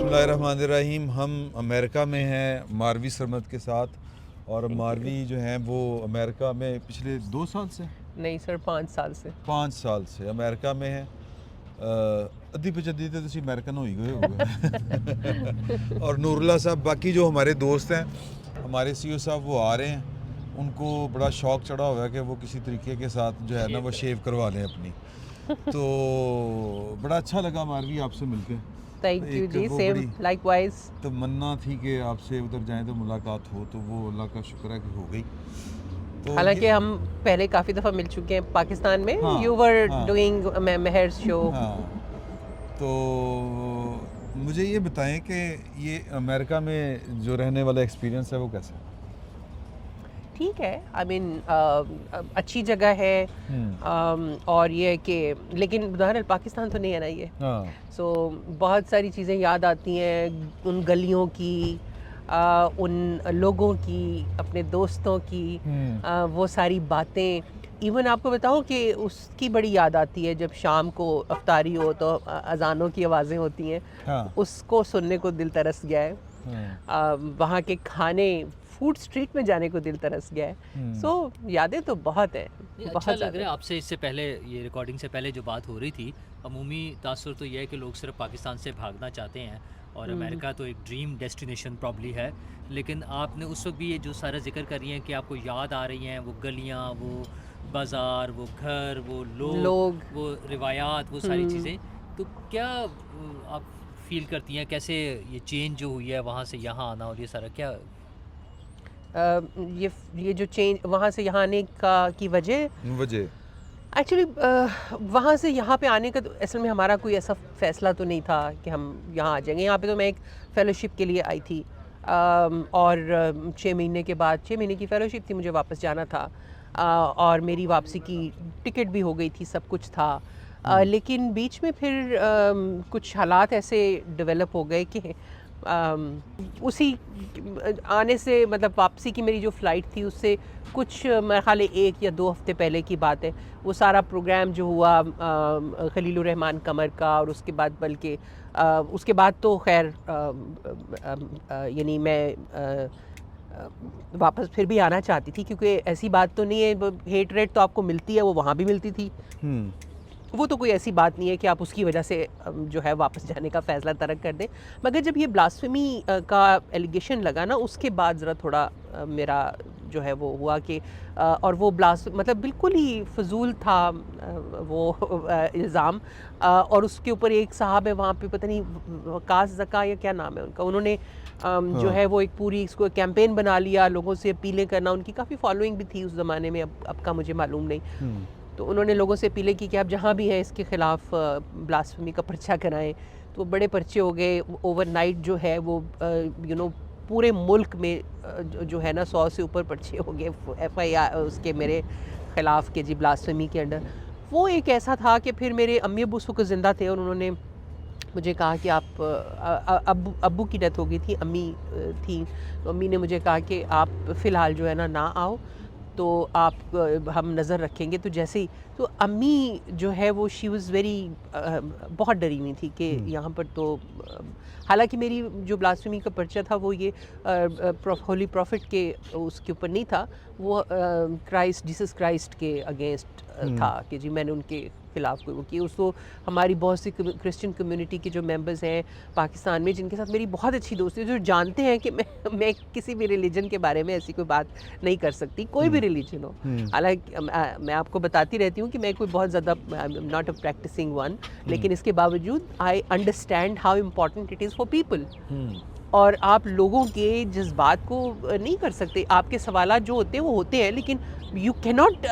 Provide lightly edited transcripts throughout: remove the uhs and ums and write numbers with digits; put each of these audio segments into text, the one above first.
बिस्मिल्लाहिर्रहमानिर्रहीम। हम अमेरिका में हैं मारवी सरमद के साथ, और मारवी जो हैं वो अमेरिका में पिछले 2 साल से, नहीं सर 5 साल से 5 साल से अमेरिका में हैं। अद्धी पचद्धी तो तुसी अमेरिकन हो ही गए होगे। और नूरुल्लाह साहब, बाकी जो हमारे दोस्त हैं, हमारे सीईओ साहब, वो आ रहे हैं। उनको बड़ा शौक चढ़ा हुआ है कि वो किसी तरीके के साथ जो है ना वो शेव करवा लें अपनी। तो बड़ा अच्छा लगा मारवी आपसे मिलके। थैंक यू एक जी, वो सेम बड़ी लाइकवाइज। तमन्ना थी कि आपसे उधर जाएं तो मुलाकात हो, तो वो अल्लाह का शुक्र है कि हो गई। तो हालांकि हम पहले काफ़ी दफ़ा मिल चुके हैं पाकिस्तान में। हाँ, यू वर हाँ, डूइंग मेहर शो। हाँ। तो मुझे ये बताएं कि ये अमेरिका में जो रहने वाला एक्सपीरियंस है वो कैसा है? ठीक है, आई मीन अच्छी जगह है। और ये है कि लेकिन बहरहाल पाकिस्तान तो नहीं है ना ये। हाँ, सो बहुत सारी चीज़ें याद आती हैं, उन गलियों की, उन लोगों की, अपने दोस्तों की, वो सारी बातें। इवन आपको बताऊं कि उसकी बड़ी याद आती है जब शाम को अफ्तारी हो तो अजानों की आवाज़ें होती हैं। हाँ, उसको सुनने को दिल तरस गया है। वहाँ के खाने, फूड स्ट्रीट में जाने को दिल तरस गया है। सो यादें तो बहुत है, नहीं, अच्छा बहुत लग रहा ज़्यादा। है आपसे इससे पहले, ये रिकॉर्डिंग से पहले जो बात हो रही थी, अमूमी तासुर तो ये है कि लोग सिर्फ पाकिस्तान से भागना चाहते हैं और अमेरिका तो एक ड्रीम डेस्टिनेशन प्रॉब्ली है। लेकिन आपने उस वक्त भी ये जो सारा जिक्र कर रही हैं कि आपको याद आ रही हैं वो गलियाँ, वो बाज़ार, वो घर, वो लोग, लोग। वो रिवायात, वो सारी चीज़ें। तो क्या आप फील करती हैं, कैसे ये चेंज जो हुई है वहाँ से यहाँ आना और ये सारा क्या? ये जो चेंज वहाँ से यहाँ आने का की वजह, वजह एक्चुअली वहाँ से यहाँ पे आने का तो असल में हमारा कोई ऐसा फ़ैसला तो नहीं था कि हम यहाँ आ जाएंगे। यहाँ पे तो मैं एक फ़ेलोशिप के लिए आई थी। और 6 महीने के बाद, 6 महीने की फ़ेलोशिप थी, मुझे वापस जाना था। और मेरी वापसी की टिकट भी हो गई थी, सब कुछ था। लेकिन बीच में फिर कुछ हालात ऐसे डेवलप हो गए कि उसी आने से, मतलब वापसी की मेरी जो फ़्लाइट थी उससे कुछ मेरे ख्याल है 1 या 2 हफ्ते पहले की बात है, वो सारा प्रोग्राम जो हुआ खलीलुर रहमान कमर का, और उसके बाद बल्कि उसके बाद तो खैर यानी मैं वापस फिर भी आना चाहती थी, क्योंकि ऐसी बात तो नहीं है, हेट रेट तो आपको मिलती है, वो वहाँ भी मिलती थी। वो तो कोई ऐसी बात नहीं है कि आप उसकी वजह से जो है वापस जाने का फ़ैसला तर्क कर दें। मगर जब ये ब्लास्फेमी का एलिगेशन लगा ना, उसके बाद ज़रा थोड़ा मेरा जो है वो हुआ कि और वो मतलब बिल्कुल ही फ़जूल था वो इल्ज़ाम। और उसके ऊपर एक साहब है वहाँ पे, पता नहीं कास ज़का या क्या नाम है उनका, उन्होंने जो है वो एक पूरी इसको कैंपेन बना लिया, लोगों से अपीलें करना। उनकी काफ़ी फॉलोइंग भी थी उस ज़माने में, अब का मुझे मालूम नहीं। तो उन्होंने लोगों से अपीलें की कि आप जहाँ भी हैं इसके ख़िलाफ़ ब्लास्फेमी का पर्चा कराएं। तो बड़े पर्चे हो गए ओवरनाइट, जो है वो पूरे मुल्क में जो है ना 100 से ऊपर पर्चे हो गए FIR उसके मेरे ख़िलाफ़ के जी, ब्लास्फेमी के अंडर। वो एक ऐसा था कि फिर मेरे अम्मी अब्बू उस वक्त ज़िंदा थे और उन्होंने मुझे कहा कि आप अब्बू की डेथ हो गई थी, अम्मी थी, तो अम्मी ने मुझे कहा कि आप फ़िलहाल जो है ना आओ, तो आप हम नज़र रखेंगे। तो जैसे ही तो अम्मी जो है वो शी वाज़ वेरी बहुत डरी हुई थी कि यहाँ पर तो हालांकि मेरी जो ब्लास्फेमी का पर्चा था वो ये होली प्रॉफिट के उसके ऊपर नहीं था, वो जीसस क्राइस्ट के अगेंस्ट था कि जी मैंने उनके खिलाफ कोई वो की। उसको हमारी बहुत सी क्रिश्चियन कम्युनिटी के जो मेंबर्स हैं पाकिस्तान में, जिनके साथ मेरी बहुत अच्छी दोस्ती है, जो जानते हैं कि मैं किसी भी रिलीजन के बारे में ऐसी कोई बात नहीं कर सकती, कोई भी रिलीजन हो। हालांकि मैं आपको बताती रहती हूँ कि मैं कोई बहुत ज़्यादा नॉट अ प्रैक्टिसिंग वन, लेकिन इसके बावजूद I understand how important it is for people. और आप लोगों के जज्बात को नहीं कर सकते, आपके सवालात जो होते हैं वो होते हैं, लेकिन you can not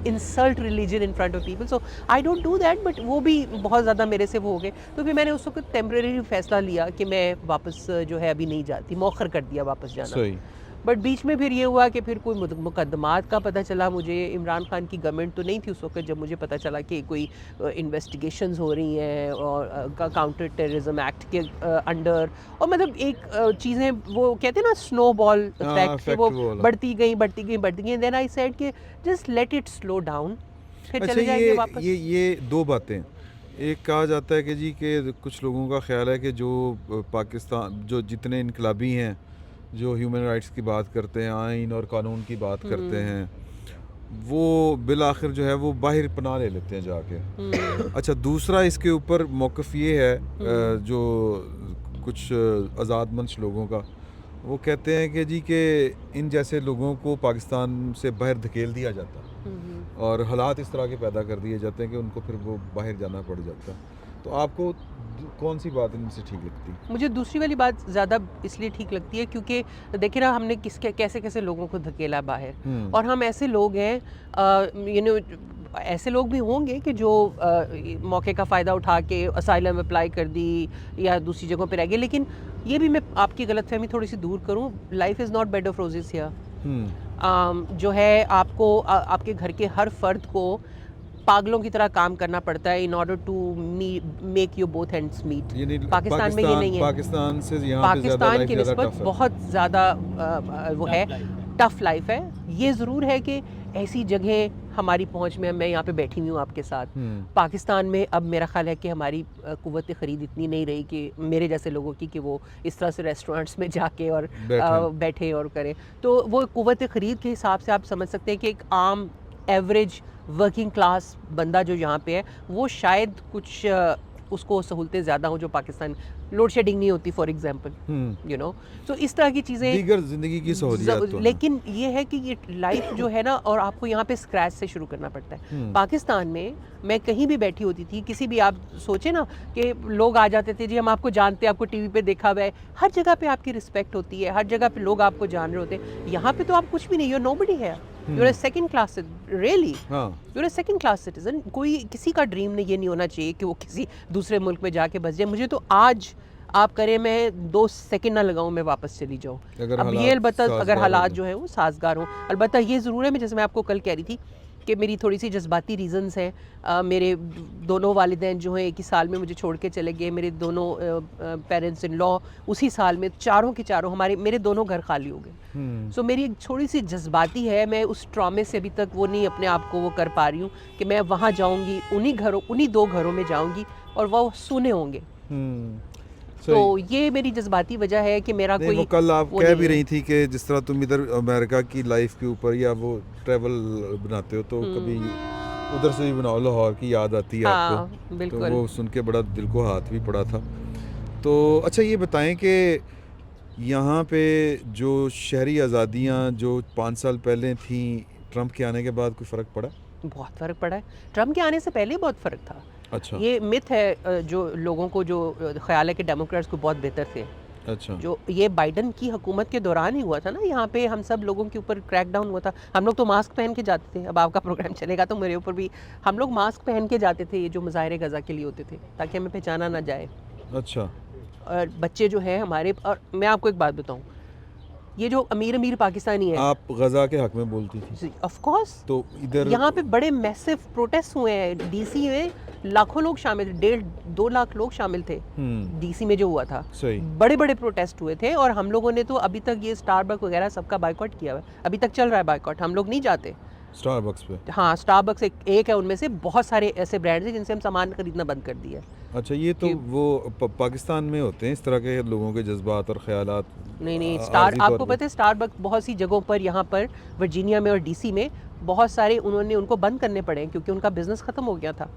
insult religion in front of people. So I don't do that. But वो भी बहुत ज़्यादा मेरे से वो हो गए, तो फिर मैंने उस वक्त टेम्परेरी फैसला लिया कि मैं वापस जो है अभी नहीं जाती, मौखर कर दिया वापस जाना। सही। बट बीच में फिर ये हुआ कि फिर कोई मुकदमात का पता चला मुझे। इमरान खान की गवर्नमेंट तो नहीं थी उस वक्त जब मुझे पता चला कि कोई इन्वेस्टिगेशंस हो रही हैं और काउंटर टेररिज्म एक्ट के अंडर, और मतलब एक चीज़ें वो कहते हैं ना स्नो बॉल इफेक्ट, कि वो बढ़ती गई। देन आई सेड कि just let it slow down, फिर अच्छा, चले जाएंगे वापस। ये 2 बातें। एक कहा जाता है कि जी कि कुछ लोगों का ख्याल है कि जो पाकिस्तान जो जितने इनकलाबी हैं जो ह्यूमन राइट्स की बात करते हैं, आइन और कानून की बात करते हैं, वो बिल आखिर जो है वो बाहर पनाह ले लेते हैं जाके। अच्छा, दूसरा इसके ऊपर मौक़िफ़ ये है जो कुछ आज़ादमंश लोगों का, वो कहते हैं कि जी कि इन जैसे लोगों को पाकिस्तान से बाहर धकेल दिया जाता है और हालात इस तरह के पैदा कर दिए जाते हैं कि उनको फिर वो बाहर जाना पड़ जाता है। तो आपको कौन सी बात इनमें से ठीक लगती है? मुझे दूसरी वाली बात ज़्यादा इसलिए ठीक लगती है क्योंकि देखिए ना, हमने किसके कैसे कैसे लोगों को धकेला बाहर, और हम ऐसे लोग हैं, ऐसे लोग भी होंगे कि जो मौके का फ़ायदा उठा के असाइलम अप्लाई कर दी या दूसरी जगहों पे रह गए। लेकिन ये भी मैं आपकी गलतफहमी थोड़ी सी दूर करूं, life is not bed of roses here. जो है आपको आपके घर के हर फर्द को पागलों की तरह काम करना पड़ता है in order to make you both ends meet. Pakistan में ये नहीं है। पाकिस्तान से यहाँ पे ज़्यादा पाकिस्तान लाइफ की ज़्यादा निस्बत टफ है। बहुत ज़्यादा वो है, टफ लाइफ है। ये ज़रूर है कि ऐसी जगह हमारी पहुंच में, मैं यहाँ पे बैठी हुई हूँ आपके साथ, पाकिस्तान में अब मेरा ख्याल है कि हमारी कुव्वत ख़रीद इतनी नहीं रही कि मेरे जैसे लोगों की कि वो इस तरह से रेस्टोरेंट्स में जाके और बैठे और करें। तो वो कुव्वत ख़रीद के हिसाब से आप समझ सकते हैं कि एक आम एवरेज वर्किंग क्लास बंदा जो यहाँ पे है वो शायद कुछ उसको सहूलतें ज़्यादा हों जो पाकिस्तान, लोड शेडिंग नहीं होती फॉर एग्जांपल, यू नो। तो इस तरह की चीज़ें, दीगर ज़िंदगी की सहूलियात तो हैं। लेकिन ये है कि ये लाइफ जो है ना, और आपको यहाँ पे स्क्रैच से शुरू करना पड़ता है। पाकिस्तान में मैं कहीं भी बैठी होती थी, किसी भी, आप सोचे ना कि लोग आ जाते थे, जी हम आपको जानते हैं, आपको टीवी पे देखा हुआ है, हर जगह पे आपकी रिस्पेक्ट होती है, हर जगह पे लोग आपको जान रहे होते हैं। यहाँ पे तो आप कुछ भी नहीं, यू नोबडी है, you are second class, really you are second class citizen. कोई किसी का ड्रीम नहीं, ये नहीं होना चाहिए कि वो किसी दूसरे मुल्क में जाके बस जाए। मुझे तो आज आप करें, मैं 2 सेकंड ना लगाऊं, मैं वापस चली जाऊं। अब ये अलबत्ता अगर हालात जो है वो साजगार हों। अलबत्ता ये ज़रूर है, मैं जैसे मैं आपको कल कह रही थी कि मेरी थोड़ी सी जज्बाती रीज़न्स हैं। मेरे दोनों वालिदैन जो हैं एक ही साल में मुझे छोड़ के चले गए। मेरे दोनों पेरेंट्स इन लॉ उसी साल में, चारों के चारों मेरे दोनों घर खाली हो गए। सो मेरी एक थोड़ी सी जज्बाती है, मैं उस ट्रॉमे से अभी तक वो नहीं अपने आप को वो कर पा रही हूँ कि मैं वहाँ जाऊँगी, उन्हीं 2 घरों में जाऊँगी और वो सुने होंगे। तो ये मेरी जज्बाती वजह है कि मेरा कोई, वो कल आप कह भी रही थी कि जिस तरह तुम इधर अमेरिका की लाइफ के ऊपर या वो ट्रैवल बनाते हो तो कभी उधर से भी बनाओ, लाहौर की याद आती है आपको। बिल्कुल। तो वो सुन के बड़ा दिल को हाथ भी पड़ा था। तो अच्छा, ये बताएं कि यहाँ पे जो शहरी आज़ादियाँ जो 5 साल पहले थी, ट्रंप के आने के बाद कोई फ़र्क पड़ा? बहुत फ़र्क पड़ा है। ट्रंप के आने से पहले बहुत फ़र्क था। अच्छा। ये मिथ है जो लोगों को जो ख्याल है कि डेमोक्रेट्स को बहुत बेहतर थे। अच्छा। जो ये बाइडन की हुकूमत के दौरान ही हुआ था ना, यहाँ पे हम सब लोगों के ऊपर क्रैकडाउन हुआ था। हम लोग तो मास्क पहन के जाते थे। अब आपका प्रोग्राम चलेगा तो मेरे ऊपर भी, हम लोग मास्क पहन के जाते थे, ये जो मुजाहिरे गज़ा के लिए होते थे, ताकि हमें पहचाना ना जाए। अच्छा। और बच्चे जो हैं हमारे, और मैं आपको एक बात बताऊँ, ये जो अमीर पाकिस्तानी है, आप गज़ा के हक में बोलती थी? Of course. तो इधर यहाँ पे बड़े मैसिव प्रोटेस्ट हुए हैं। डीसी में लाखों लोग शामिल थे, 1.5-2 लाख लोग शामिल थे डीसी में जो हुआ था। सही। बड़े बड़े प्रोटेस्ट हुए थे और हम लोगों ने तो अभी तक ये स्टारबक्स वगैरह सबका बायकॉट किया हुआ है। अभी तक चल रहा है बायकॉट, हम लोग नहीं जाते स्टारबक्स पे। हाँ, स्टारबक्स एक है उनमें से, बहुत सारे ऐसे ब्रांड्स हैं जिनसे हम सामान खरीदना बंद कर दिया। अच्छा, ये तो वो पाकिस्तान में होते हैं इस तरह के लोगों के जज्बात और ख्यालात। नहीं, आपको पता है स्टारबक्स बहुत सी जगहों पर, यहाँ पर वर्जीनिया में और डीसी में बहुत सारे उनको बंद करने पड़े क्योंकि उनका बिजनेस खत्म हो गया था।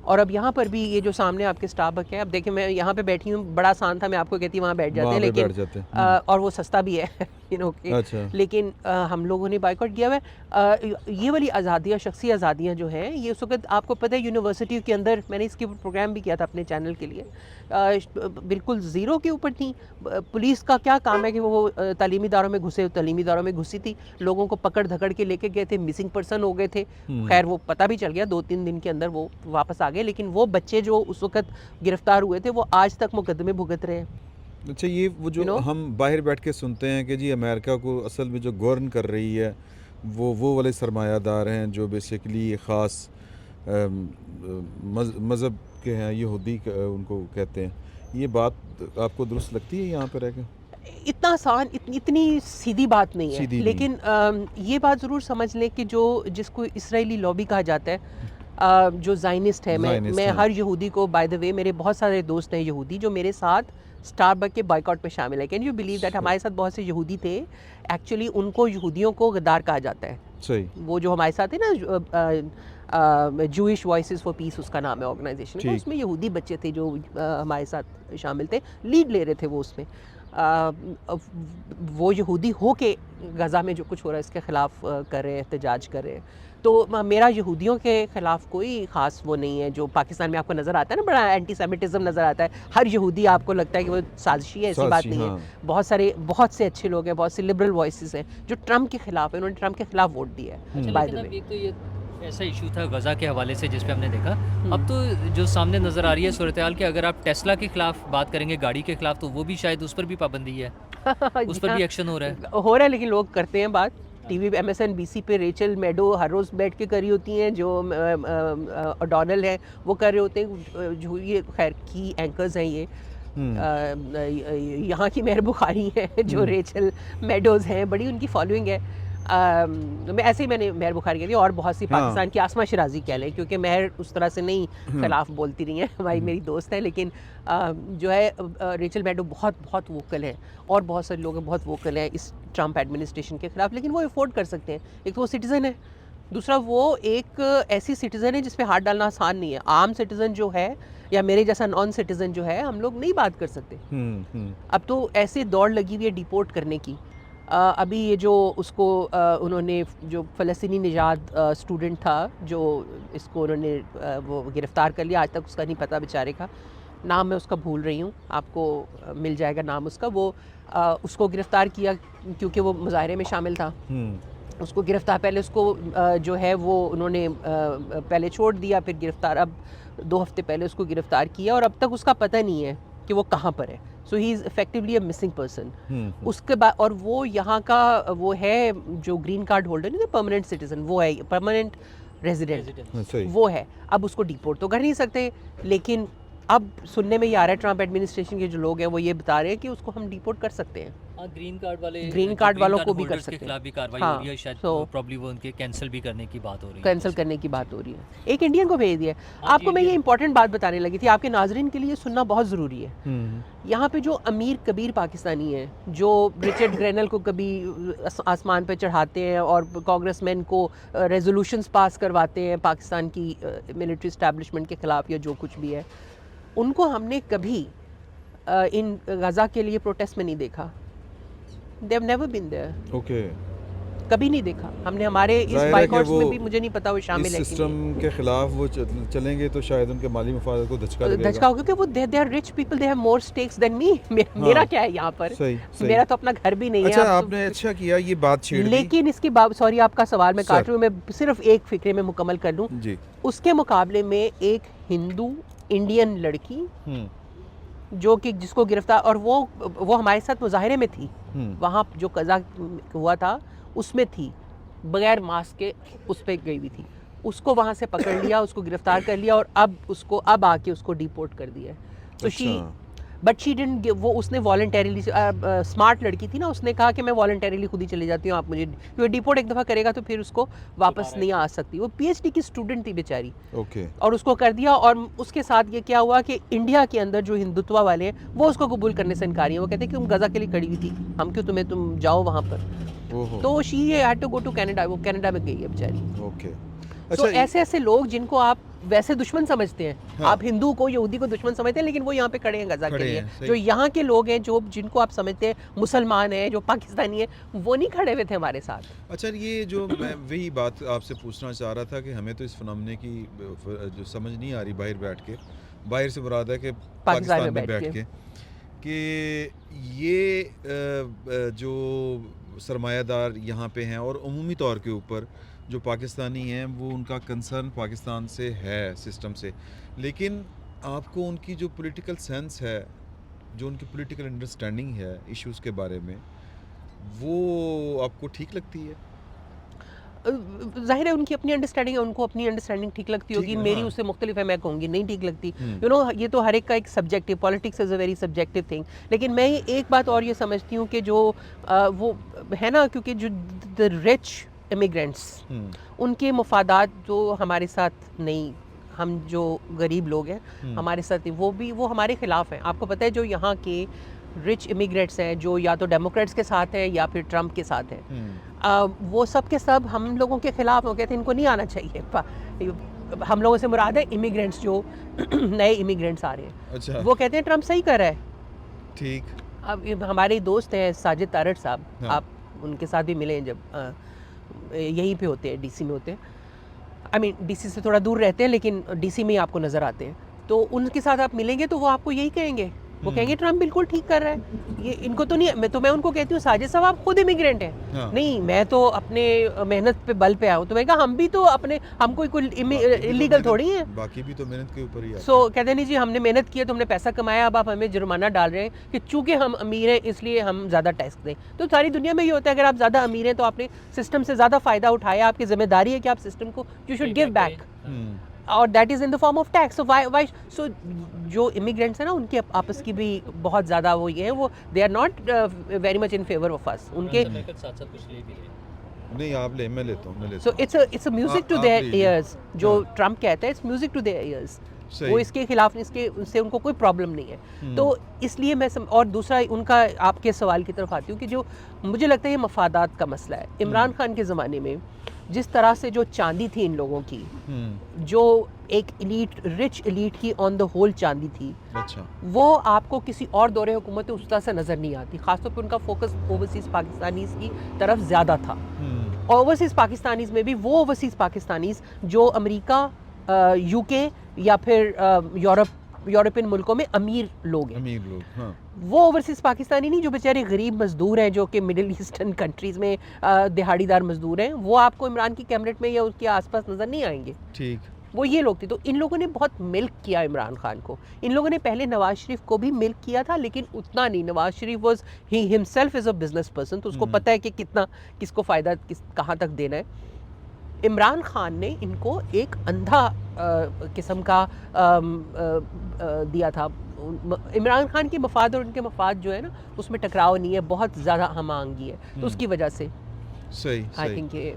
और अब यहाँ पर भी ये जो सामने आपके स्टारबक्स है, अब देखिए मैं यहाँ पे बैठी हूँ, बड़ा आसान था, मैं आपको कहती वहाँ बैठ जाते हैं, लेकिन और वो सस्ता भी है अच्छा। लेकिन हम लोगों ने बाइकआउट किया हुआ है। ये वाली आज़ादियाँ, शख्सी आज़ादियाँ जो हैं, ये उस वक्त आपको पता है यूनिवर्सिटी के अंदर, मैंने इसके ऊपर प्रोग्राम भी किया था अपने चैनल के लिए, बिल्कुल ज़ीरो के ऊपर थी। पुलिस का क्या काम है कि वो तालीमी इदारों में घुसी थी, लोगों को पकड़ धकड़ के लेके गए थे, मिसिंग पर्सन हो गए थे। खैर वो पता भी चल गया, 2-3 दिन के अंदर वो वापस आ गए, लेकिन वो बच्चे जो उस वक्त गिरफ्तार हुए थे वो आज तक मुकदमे भुगत रहे हैं। अच्छा, ये वो जो हम बाहर बैठ के सुनते हैं कि जी अमेरिका को असल में जो गवर्न कर रही है वो वाले सरमायादार हैं जो बेसिकली ख़ास मज़हब के हैं, यहूदी उनको कहते हैं, ये बात आपको दुरुस्त लगती है यहाँ पर रह के? इतना आसान, इतनी सीधी बात नहीं है, लेकिन ये बात ज़रूर समझ लें कि जिसको इसराइली लॉबी कहा जाता है, जो ज़ायनिस्ट है, मैं ज़ायनिस्ट हैं। हर यहूदी को, बाय द वे मेरे बहुत सारे दोस्त हैं यहूदी जो मेरे साथ स्टारबक के बॉयकॉट में शामिल है। कैन यू बिलीव दैट हमारे साथ बहुत से यहूदी थे, एक्चुअली उनको यहूदियों को गद्दार कहा जाता है। सही। वो जो हमारे साथ है ना, जूइश वॉइसेस फॉर पीस उसका नाम है ऑर्गेनाइजेशन का, ठीक। उसमें यहूदी बच्चे थे जो हमारे साथ शामिल थे, लीड ले रहे थे वो उसमें। वो यहूदी हो के गज़ा में जो कुछ हो रहा है इसके ख़िलाफ़ कर रहे हैं, एहतजाज कर रहे हैं। तो मेरा यहूदियों के ख़िलाफ़ कोई ख़ास वो नहीं है जो पाकिस्तान में आपको नज़र आता है ना, बड़ा एंटी सेमिटिज़म नज़र आता है। हर यहूदी आपको लगता है कि वो साजिशी है, ऐसी बात साजिशी, नहीं हाँ। है। बहुत से अच्छे लोग हैं, बहुत से लिबरल वॉइसेस हैं जो ट्रम्प के ख़िलाफ़ है, उन्होंने ट्रम्प के ख़िलाफ़ वोट दिया है, अच्छा, बाय द लेकिन अब वे। एक तो ये ऐसा इशू था गज़ा के हवाले से जिस पे हमने देखा। अब तो जो सामने नज़र आ रही है सूरत हाल कि अगर आप टेस्ला के खिलाफ बात करेंगे, गाड़ी के खिलाफ, तो वो भी शायद उस पर भी पाबंदी है, उस पर भी एक्शन हो रहा है। हो रहा है, लेकिन लोग करते हैं बात। टीवी पे MSNBC पे रेचल मैडो हर रोज़ बैठ के कर रही होती हैं, जो ओडोनल हैं वो कर रहे होते हैं, जो ये खैर की एंकर्स हैं ये। यहाँ की मेहर बुखारी है जो रेचल मैडोज़ हैं, बड़ी उनकी फॉलोइंग है। मैं ऐसे ही मैंने मेहर बुखारी कह दी, और बहुत सी हाँ। पाकिस्तान की आसमा शिराजी कह लें, क्योंकि मेहर उस तरह से नहीं खिलाफ बोलती रही हैं, हमारी मेरी दोस्त है, लेकिन जो है रेचल मैडो बहुत बहुत वोकल है, और बहुत सारे लोग बहुत वोकल हैं इस ट्रम्प एडमिनिस्ट्रेशन के खिलाफ, लेकिन वो अफोर्ड कर सकते हैं। एक तो वो सिटीज़न है, दूसरा वो एक ऐसी सिटीज़न है जिस पे हाथ डालना आसान नहीं है। आम सिटीज़न जो है या मेरे जैसा नॉन सिटीज़न जो है, हम लोग नहीं बात कर सकते। अब तो ऐसे दौड़ लगी हुई है डिपोर्ट करने की। अभी ये जो उसको उन्होंने जो फ़लस्तीनी निजात स्टूडेंट था जो इसको उन्होंने वो गिरफ़्तार कर लिया, आज तक उसका नहीं पता बेचारे का नाम, मैं उसका भूल रही हूँ, आपको मिल जाएगा नाम उसका। वो उसको गिरफ़्तार किया क्योंकि वो मुज़ाहरे में शामिल था। उसको गिरफ़्तार, पहले उसको जो है वो उन्होंने पहले छोड़ दिया, फिर गिरफ़्तार, अब 2 हफ़्ते पहले उसको गिरफ़्तार किया, और अब तक उसका पता नहीं है कि वो कहाँ पर है। So he is effectively a missing person. उसके बाद, और वो यहाँ का वो है जो ग्रीन कार्ड होल्डर नहीं, परमानेंट सिटीज़न, वो है परमानेंट रेजिडेंट, वो है। अब उसको डिपोर्ट तो कर नहीं सकते, लेकिन अब सुनने में ये आ रहा है ट्रम्प एडमिनिस्ट्रेशन के जो लोग हैं वो ये बता रहे हैं कि उसको हम डिपोर्ट कर सकते हैं। ग्रीन कार्ड वालों को भी कर सकते हैं, के खिलाफ भी कार्रवाई हाँ, हो रही है, शायद so, प्रॉब्ली वो उनके कैंसिल भी करने की बात हो रही है, कैंसिल करने की बात हो रही है। एक इंडियन को भेज दिया है। हाँ, आपको मैं ये इंपॉर्टेंट बात बताने लगी थी, आपके नाजरीन के लिए सुनना बहुत ज़रूरी है। यहाँ पे जो अमीर कबीर पाकिस्तानी है, जो रिचर्ड ग्रेनल को कभी आसमान पे चढ़ाते हैं और कांग्रेसमैन को रेजोल्यूशंस पास करवाते हैं पाकिस्तान की मिलिट्री इस्टेब्लिशमेंट के ख़िलाफ़ या जो कुछ भी है, उनको हमने कभी इन गज़ा के लिए प्रोटेस्ट में नहीं देखा। They have never been there. Okay. कभी नहीं देखा हमने। हमारे इस बाइकॉट्स में भी मुझे नहीं पता वो शामिल है कि सिस्टम के खिलाफ वो चलेंगे तो शायद उनके माली मफाद को धचका लगेगा। धचका, क्योंकि वो they are rich people, they have more stakes than me. मेरा क्या है यहाँ पर? सही। मेरा तो अपना घर भी नहीं अच्छा, है। आपने अच्छा किया ये बात छेड़ दी। लेकिन इसके बाद, सॉरी आपका सवाल मैं काट रही हूँ, मैं सिर्फ एक फिक्रे में मुकम्मल कर लूँ जी। उसके मुकाबले में एक हिंदू इंडियन लड़की जो कि जिसको गिरफ्तार, और वो हमारे साथ मुजाहिरे में थी, वहाँ जो कज़ा हुआ था उसमें थी, बगैर मास्क के उस पर गई हुई थी, उसको वहाँ से पकड़ लिया, उसको गिरफ्तार कर लिया, और अब आके उसको डिपोर्ट कर दिया है। तो बट शी डिडंट, वो उसने वॉलंटरीली, स्मार्ट लड़की थी ना, उसने कहा कि मैं वॉलंटरीली खुद ही चली जाती हूँ, आप मुझे, क्योंकि डिपोर्ट एक दफ़ा करेगा तो फिर उसको वापस नहीं आ सकती। वो PhD की स्टूडेंट थी बेचारी, और उसको कर दिया। और उसके साथ ये क्या हुआ कि इंडिया के अंदर जो हिंदुत्व वाले हैं वो उसको कबूल करने से इनकारी हैं। वो कहते हैं कि तुम गज़ा के लिए खड़ी हुई थी, हम क्यों तुम जाओ वहाँ पर। तो she had to go to Canada, वो कनाडा में गई है बेचारी। ओके। तो ऐसे लोग जिनको आप वैसे दुश्मन समझते हैं, हाँ। आप हिंदू को, यहूदी को दुश्मन समझते हैं, लेकिन वो यहाँ पे खड़े हैं गज़ा के लिए। जो यहाँ के लोग हैं, जो जिनको आप समझते हैं मुसलमान हैं, जो पाकिस्तानी हैं, वो नहीं खड़े हुए थे हमारे साथ। अच्छा, ये जो मैं वही बात आपसे पूछना चाह रहा था कि हमें तो इस फिनोमेना की जो समझ नहीं आ रही बाहर बैठ के, बाहर से मुराद है कि पाकिस्तान में बैठ के, कि ये जो सरमायादार यहाँ पे हैं और उमूमी तौर के ऊपर जो पाकिस्तानी हैं, वो उनका कंसर्न पाकिस्तान से है, सिस्टम से, लेकिन आपको उनकी जो पॉलिटिकल सेंस है, जो उनकी पॉलिटिकल अंडरस्टैंडिंग है इश्यूज़ के बारे में, वो आपको ठीक लगती है? जाहिर है उनकी अपनी अंडरस्टैंडिंग है, उनको अपनी अंडरस्टैंडिंग ठीक लगती होगी, मेरी उससे मुख्तलिफ है, मैं कहूँगी नहीं ठीक लगती। यू नो, ये तो हर एक का एक subjective, politics is a very subjective thing. लेकिन मैं एक बात और ये समझती हूँ कि जो वो है ना, क्योंकि जो द रिच इमिग्रेंट्स, उनके मफादात जो हमारे साथ नहीं, हम जो गरीब लोग हैं हमारे साथ नहीं, वो हमारे खिलाफ हैं। आपको पता है जो यहाँ के रिच इमिग्रेंट्स हैं जो या तो डेमोक्रेट्स के साथ हैं या फिर ट्रम्प के साथ हैं, वो सब के सब हम लोगों के खिलाफ हो गए थे, इनको नहीं आना चाहिए। हम लोगों से मुराद है इमिग्रेंट्स जो नए इमिग्रेंट्स आ रहे हैं। अच्छा। वो कहते हैं ट्रम्प सही कर रहा है। ठीक। अब हमारे दोस्त हैं साजिद तारड़ साहब, हाँ। आप उनके साथ भी मिले जब यहीं पे होते हैं, डीसी में होते हैं। आई मीन डीसी से थोड़ा दूर रहते हैं लेकिन डीसी में ही आपको नज़र आते हैं। तो उनके साथ आप मिलेंगे तो वो आपको यही कहेंगे, वो कहेंगे ट्रम्प बिल्कुल ठीक कर रहा है, ये इनको तो नहीं। मैं उनको कहती हूँ साजिद साहब आप खुद इमिग्रेंट हैं। हाँ। नहीं मैं तो अपने मेहनत पे बल पे आया हूँ। तो मैं कहा हम भी तो अपने, हम कोई इलीगल थोड़ी है। बाकी भी तो मेहनत के ऊपर ही आते सो कहते नहीं जी हमने मेहनत की है तो हमने पैसा कमाया, अब आप हमें जुर्माना डाल रहे हैं कि चूंकि हम अमीर हैं इसलिए हम ज़्यादा टैक्स दें। तो सारी दुनिया में ये होता है, अगर आप ज़्यादा अमीर हैं तो आपने सिस्टम से ज़्यादा फ़ायदा उठाया, आपकी जिम्मेदारी है कि आप सिस्टम को यू शुड गिव बैक, और that is in the form of tax. So why so जो इमिग्रेंट्स हैं ना उनके आपस की भी बहुत ज़्यादा वो ये है, वो they are not very much in favour of us. उनके साथ कुछ ले भी ले। नहीं आप ले, मैं लेता हूँ। So it's a music to their ears. जो ट्रम्प कहता है it's music to their ears, वो इसके खिलाफ, इसके उससे उनको कोई प्रॉब्लम नहीं है। तो इसलिए मैं और दूसरा उनका, आपके सवाल की तरफ आती हूँ कि जो मुझे लगता है ये मफादात का मसला है। इमरान खान के ज़माने में जिस तरह से जो चांदी थी इन लोगों की, जो एक इलीट, रिच इलीट की ऑन द होल चांदी थी, अच्छा, वो आपको किसी और दौरे हुकूमत उस तरह से नज़र नहीं आती। ख़ासतौर पर उनका फोकस ओवरसीज़ पाकिस्तानीज़ की तरफ ज़्यादा था। ओवरसीज़ पाकिस्तानीज़ में भी वो ओवरसीज़ पाकिस्तानीज़ जो अमेरिका, यूके या फिर यूरोपियन मुल्कों में अमीर लोग हैं, हाँ। वो ओवरसीज़ पाकिस्तानी नहीं, जो बेचारे गरीब मजदूर हैं जो कि मिडिल ईस्टर्न कंट्रीज़ में दिहाड़ीदार मजदूर हैं, वो आपको इमरान की कैबिनेट में या उसके आसपास नज़र नहीं आएंगे। ठीक। वो ये लोग थे। तो इन लोगों ने बहुत मिल्क किया इमरान खान को। इन लोगों ने पहले नवाज शरीफ को भी मिल्क किया था लेकिन उतना नहीं। Nawaz Sharif was he himself is a business person, तो उसको पता है कि कितना किसको फ़ायदा कहाँ तक देना है। इमरान खान ने इनको एक अंधा किस्म का दिया था। इमरान खान के मफाद और उनके मफाद जो है ना उसमें टकराव नहीं है, बहुत ज़्यादा हम आंगी है, तो उसकी वजह से सही आई थिंक ये।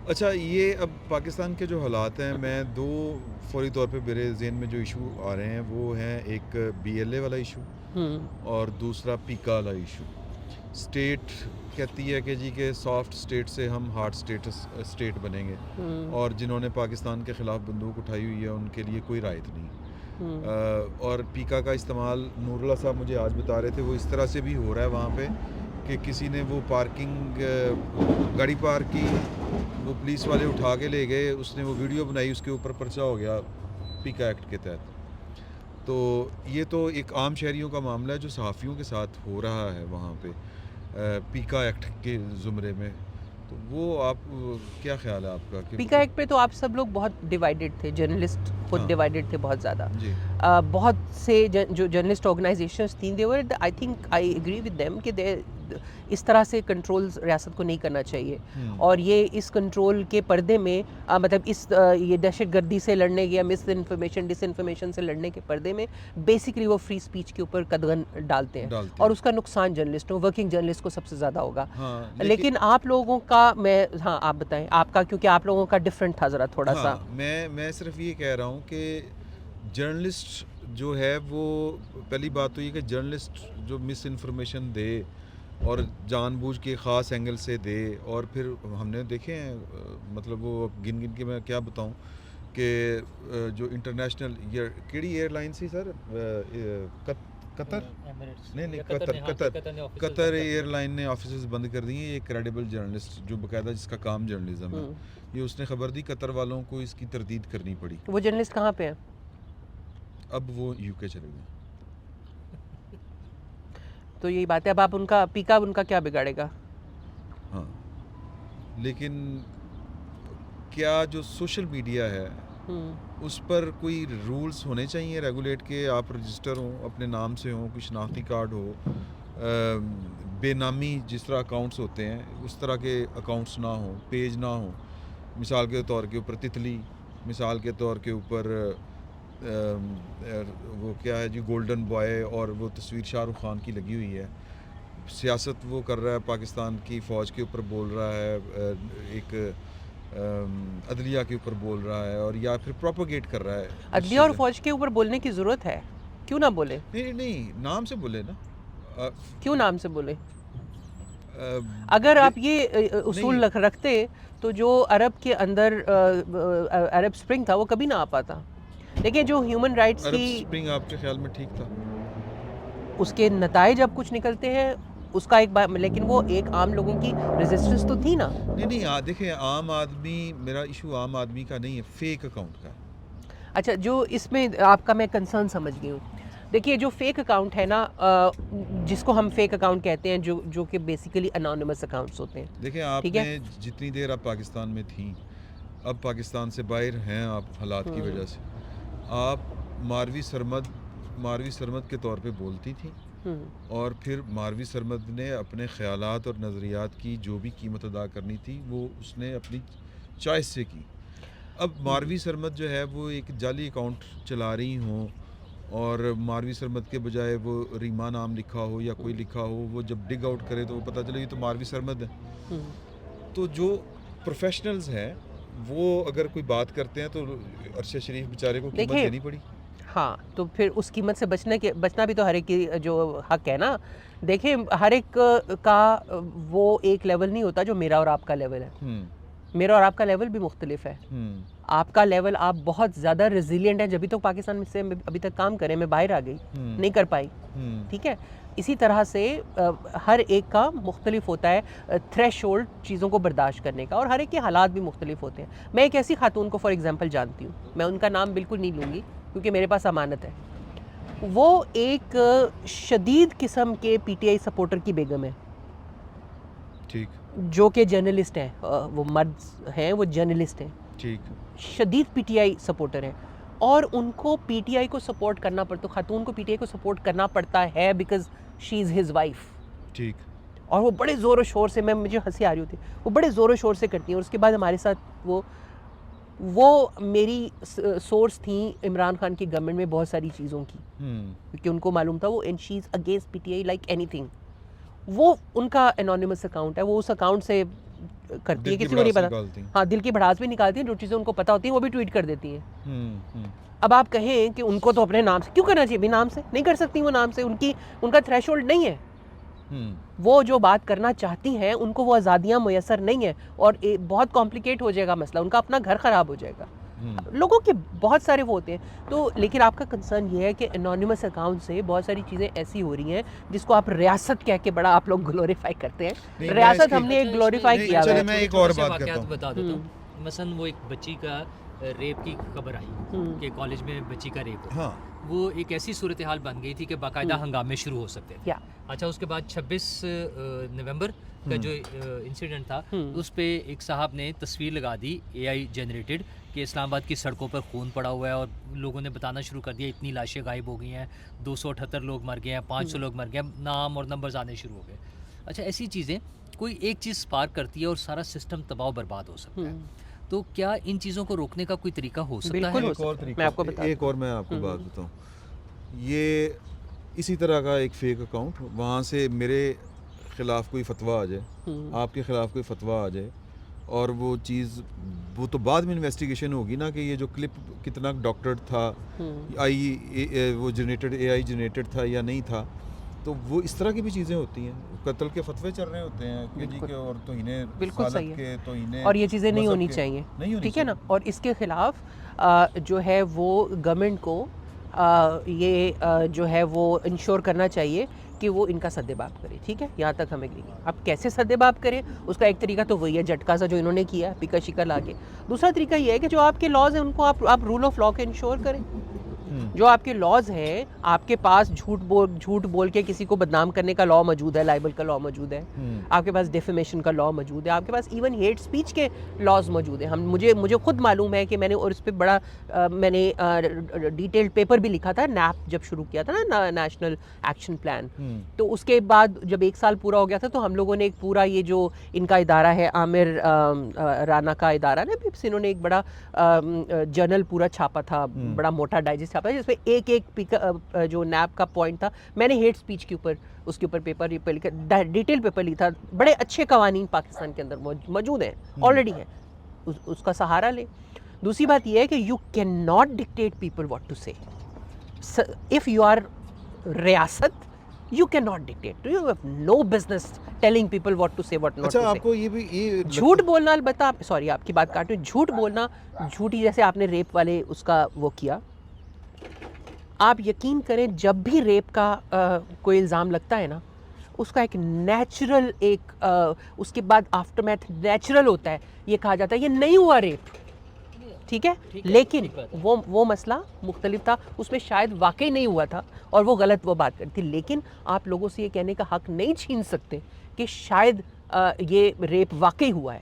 अच्छा, ये अब पाकिस्तान के जो हालात हैं, मैं दो फौरी तौर पे मेरे जहन में जो इशू आ रहे हैं वो हैं, एक BLA वाला इशू और दूसरा पीका वाला इशू। स्टेट कहती है कि जी के सॉफ्ट स्टेट से हम हार्ड स्टेट बनेंगे, और जिन्होंने पाकिस्तान के ख़िलाफ़ बंदूक उठाई हुई है उनके लिए कोई रायत नहीं। और पीका का इस्तेमाल नूरुल्लाह साहब मुझे आज बता रहे थे, वो इस तरह से भी हो रहा है वहाँ पे कि किसी ने वो पार्किंग गाड़ी पार्क की, वो पुलिस वाले उठा के ले गए, उसने वो वीडियो बनाई, उसके ऊपर पर्चा हो गया पीका एक्ट के तहत। तो ये तो एक आम शहरियों का मामला है जो सहाफ़ियों के साथ हो रहा है वहाँ पे पीका एक्ट के ज़ुमरे में। तो वो आप क्या ख्याल है आपका कि पीका एक्ट पे तो आप सब लोग बहुत डिवाइडेड थे, जर्नलिस्ट खुद डिवाइडेड थे बहुत ज़्यादा। बहुत से जो जर्नलिस्ट ऑर्गेनाइजेशंस थी, they were, I think I agree with them कि दे इस तरह से कंट्रोल रियासत को नहीं करना चाहिए। और ये इस कंट्रोल के पर्दे में मतलब इस ये दहशत गर्दी से लड़ने या मिस इन्फॉर्मेशन डिसइन्फॉर्मेशन से लड़ने के पर्दे में बेसिकली वो फ्री स्पीच के ऊपर कदगन डालते हैं और उसका नुकसान जर्नलिस्टों, वर्किंग जर्नलिस्ट को सबसे ज़्यादा होगा। लेकिन आप लोगों का, मैं, हाँ आप बताएं आपका, क्योंकि आप लोगों का डिफरेंट था ज़रा थोड़ा सा। मैं सिर्फ ये कह रहा हूँ कि जर्नलिस्ट जो है वो, पहली बात तो ये कि जर्नलिस्ट जो मिस इन्फॉर्मेशन दे और जानबूझ के ख़ास एंगल से दे, और फिर हमने देखे हैं, मतलब वो गिन गिन के मैं क्या बताऊं कि जो इंटरनेशनल केड़ी एयरलाइन सी सर, कतर नहीं कतर एयरलाइन ने ऑफिस बंद कर दिए। ये क्रेडिबल जर्नलिस्ट जो बाकायदा जिसका काम जर्नलिज्म है, ये उसने खबर दी, कतर वालों को इसकी तरदीद करनी पड़ी। वो जर्नलिस्ट कहाँ पे है? अब वो UK चले गए। तो यही बात है, अब आप उनका पीका उनका क्या बिगाड़ेगा? हाँ, लेकिन क्या जो सोशल मीडिया है उस पर कोई रूल्स होने चाहिए रेगुलेट के, आप रजिस्टर हों, अपने नाम से हों, कोई शनाख्ती कार्ड हो, बेनामी जिस तरह अकाउंट्स होते हैं उस तरह के अकाउंट्स ना हो, पेज ना हो। मिसाल के तौर के ऊपर तितली, मिसाल के तौर के ऊपर वो क्या है जी, गोल्डन बॉय, और वो तस्वीर शाहरुख खान की लगी हुई है। सियासत वो कर रहा है, पाकिस्तान की फ़ौज के ऊपर बोल रहा है, एक अदलिया के ऊपर बोल रहा है, और या फिर प्रोपोगेट कर रहा है अदलिया और फौज के ऊपर बोलने की ज़रूरत है, क्यों ना बोले? नहीं, नाम से बोले ना। क्यों नाम से बोले? अ, अगर आप ये उसूल नहीं। रखते तो जो अरब के अंदर अरब स्प्रिंग था वो कभी ना आ पाता। देखिए जो ह्यूमन राइट्स अरब की स्प्रिंग आपके ख्याल में ठीक था? उसके नताइज अब कुछ निकलते हैं उसका एक बार, लेकिन वो एक आम लोगों की रेजिस्टेंस तो थी ना। नहीं, देखिए आम आदमी, मेरा इशू आम आदमी का नहीं है, फेक अकाउंट का है। अच्छा, जो इसमें आपका मैं कंसर्न समझ गई हूँ। देखिए जो फेक अकाउंट है ना, जिसको हम फेक अकाउंट कहते हैं, जो कि बेसिकली अनोनिमस अकाउंट्स होते हैं। देखिए ठीक है? आपने जितनी देर आप पाकिस्तान में थी, अब पाकिस्तान से बाहर हैं आप हालात की वजह से, आप मारवी सरमद के तौर पे बोलती थी, और फिर मारवी सरमद ने अपने ख़यालात और नज़रियात की जो भी कीमत अदा करनी थी वो उसने अपनी चॉइस से की। अब मारवी सरमद जो है वो एक जाली अकाउंट चला रही हों, और मारवी सरमद के बजाय वो रीमा नाम लिखा हो या कोई लिखा हो, वो जब डिग आउट करे तो वो पता चले ये तो मारवी सरमद है। तो जो प्रोफेशनल्स हैं वो अगर कोई बात करते हैं तो अरशद शरीफ बेचारे को कीमत देखिए, देनी पड़ी। हाँ, तो फिर उस कीमत से बचना भी तो हर एक की जो हक है ना। देखिए हर एक का वो एक लेवल नहीं होता जो मेरा और आपका लेवल है। मेरा और आपका लेवल भी मुख्तलिफ है। आपका लेवल, आप बहुत ज़्यादा रेजिलिएंट हैं, जब तो पाकिस्तान में से अभी तक काम करें, मैं बाहर आ गई, नहीं कर पाई। ठीक है, इसी तरह से हर एक का मुख्तलिफ होता है थ्रेशोल्ड चीज़ों को बर्दाश्त करने का, और हर एक के हालात भी मुख्तलिफ होते हैं। मैं एक ऐसी खातून को फॉर एग्जांपल जानती हूँ, मैं उनका नाम बिल्कुल नहीं लूँगी क्योंकि मेरे पास अमानत है। वो एक शदीद किस्म के पीटीआई सपोर्टर की बेगम है, ठीक जो कि जर्नलिस्ट हैं, वो मर्द हैं, वो जर्नलिस्ट हैं, ठीक शदीद पीटीआई सपोर्टर हैं, और उनको पीटीआई को सपोर्ट करना पड़ता, खातून को पीटीआई को सपोर्ट करना पड़ता है because she is his wife. ठीक और वो बड़े ज़ोर शोर से, मुझे हंसी आ रही होती, वो बड़े ज़ोर शोर से करती हैं। और उसके बाद हमारे साथ वो मेरी सोर्स थी इमरान खान की गवर्नमेंट में बहुत सारी चीज़ों की, क्योंकि उनको मालूम था वो, and she is against PTI like anything. वो उनका एनोनिमस अकाउंट है, वो उस अकाउंट से करती है, किसी को नहीं पता। हाँ, दिल की भड़ास भी निकालती हैं, जो चीज़ें उनको पता होती हैं वो भी ट्वीट कर देती हैं। अब आप कहें कि उनको तो अपने नाम से क्यों करना चाहिए, भी नाम से नहीं कर सकती वो, नाम से उनका थ्रेशोल्ड नहीं है। वो जो बात करना चाहती हैं उनको वो आज़ादियाँ मुयसर नहीं है, और बहुत कॉम्प्लिकेट हो जाएगा मसला, उनका अपना घर ख़राब हो जाएगा। लोगों के बहुत सारे वो होते हैं। तो लेकिन आपका कंसर्न ये है कि एनोनिमस अकाउंट से बहुत सारी चीज़ें ऐसी हो रही हैं जिसको आप रियासत कह के बड़ा आप लोग ग्लोरीफाई करते हैं। रियासत हमने एक ग्लोरीफाई किया चलिए है। मैं एक और बात करता हूँ। बता देता हूँ। मसलन वो एक बच्ची का रेप की खबर आई कि कॉलेज में बच्ची का रेप हो। हाँ, वो एक ऐसी सूरत हाल बन गई थी कि बाकायदा हंगामे शुरू हो सकते थे। अच्छा, उसके बाद 26 नवंबर का जो इंसिडेंट था, उस पे एक साहब ने तस्वीर लगा दी एआई जनरेटेड कि इस्लामाबाद की सड़कों पर खून पड़ा हुआ है, और लोगों ने बताना शुरू कर दिया इतनी लाशें गायब हो गई हैं, 278 लोग मर गए हैं, 500 लोग मर गए हैं, नाम और नंबर्स आने शुरू हो गए। अच्छा, ऐसी चीज़ें कोई एक चीज़ स्पार्क करती है और सारा सिस्टम तबाह बर्बाद हो सकता है। तो क्या इन चीज़ों को रोकने का कोई तरीका हो सकता है? बिल्कुल हो एक और सकता है। तरीका, मैं आपको बताता एक और मैं आपको बात बताऊँ। ये इसी तरह का एक फेक अकाउंट, वहाँ से मेरे ख़िलाफ़ कोई फतवा आ जाए, आपके ख़िलाफ़ कोई फतवा आ जाए, और वो चीज़, वो तो बाद में इन्वेस्टिगेशन होगी ना कि ये जो क्लिप कितना डॉक्टर्ड था, वो एआई जनरेटेड था या नहीं था। तो वो इस तरह की भी चीज़ें होती हैं, कत्ल के फतवे चल रहे होते हैं कि जी के, और तौहीने बिल्कुल सही के, है, तौहीने और ये चीज़ें नहीं मज़हब होनी के, चाहिए, नहीं होनी ठीक है ना। चाहिए। और इसके खिलाफ जो है वो गवर्नमेंट को जो है वो इंश्योर करना चाहिए कि वो इनका सद्देबाब करे, ठीक है। यहाँ तक हमें एग्री। अब कैसे सद्देबाब करें, उसका एक तरीका तो वही है झटका सा जो इन्होंने किया, पिका शिका लाके। दूसरा तरीका ये है कि जो आपके लॉज हैं उनको आप रूल ऑफ लॉ के इंश्योर करें। जो आपके लॉज हैं, आपके पास झूठ बोल के किसी को बदनाम करने का लॉ मौजूद है, लाइबल का लॉ मौजूद है, आपके पास डिफेमेशन का लॉ मौजूद है, आपके पास इवन हेट स्पीच के लॉज मौजूद है। मुझे खुद मालूम है कि मैंने, और इस पर बड़ा मैंने डिटेल्ड पेपर भी लिखा था, नैप जब शुरू किया था ना, नेशनल एक्शन प्लान। तो उसके बाद जब 1 साल पूरा हो गया था तो हम लोगों ने एक पूरा ये जो इनका इदारा है, आमिर राना का इदारा ने, इन्होंने एक बड़ा जर्नल पूरा छापा था, बड़ा मोटा डाइजेस्ट, छापा जिसमें एक एक जो नैप का पॉइंट था, मैंने हेट स्पीच के ऊपर उसके ऊपर पेपर लिखा, डिटेल पेपर लिखा। बड़े अच्छे कवानीन पाकिस्तान के अंदर मौजूद हैं, ऑलरेडी हैं, उसका सहारा ले। दूसरी बात यह है कि you can not dictate people what to say. If you are riyasat, you cannot dictate. You have no business telling people what to say, what not अच्छा, to say. आपको ये झूठ बोलना, अलबत्ता सॉरी आपकी बात काट रही हूँ, झूठ बोलना, झूठी जैसे आपने रेप वाले उसका वो किया, आप यकीन करें जब भी रेप का कोई इल्ज़ाम लगता है ना, उसका एक नेचुरल उसके बाद आफ्टरमैथ नेचुरल होता है। ये कहा जाता है ये नहीं हुआ रेप, ठीक है, लेकिन वो मसला मुख्तलिफ था, उसमें शायद वाकई नहीं हुआ था और वो गलत वो बात करती थी। लेकिन आप लोगों से ये कहने का हक नहीं छीन सकते कि शायद ये रेप वाकई हुआ है,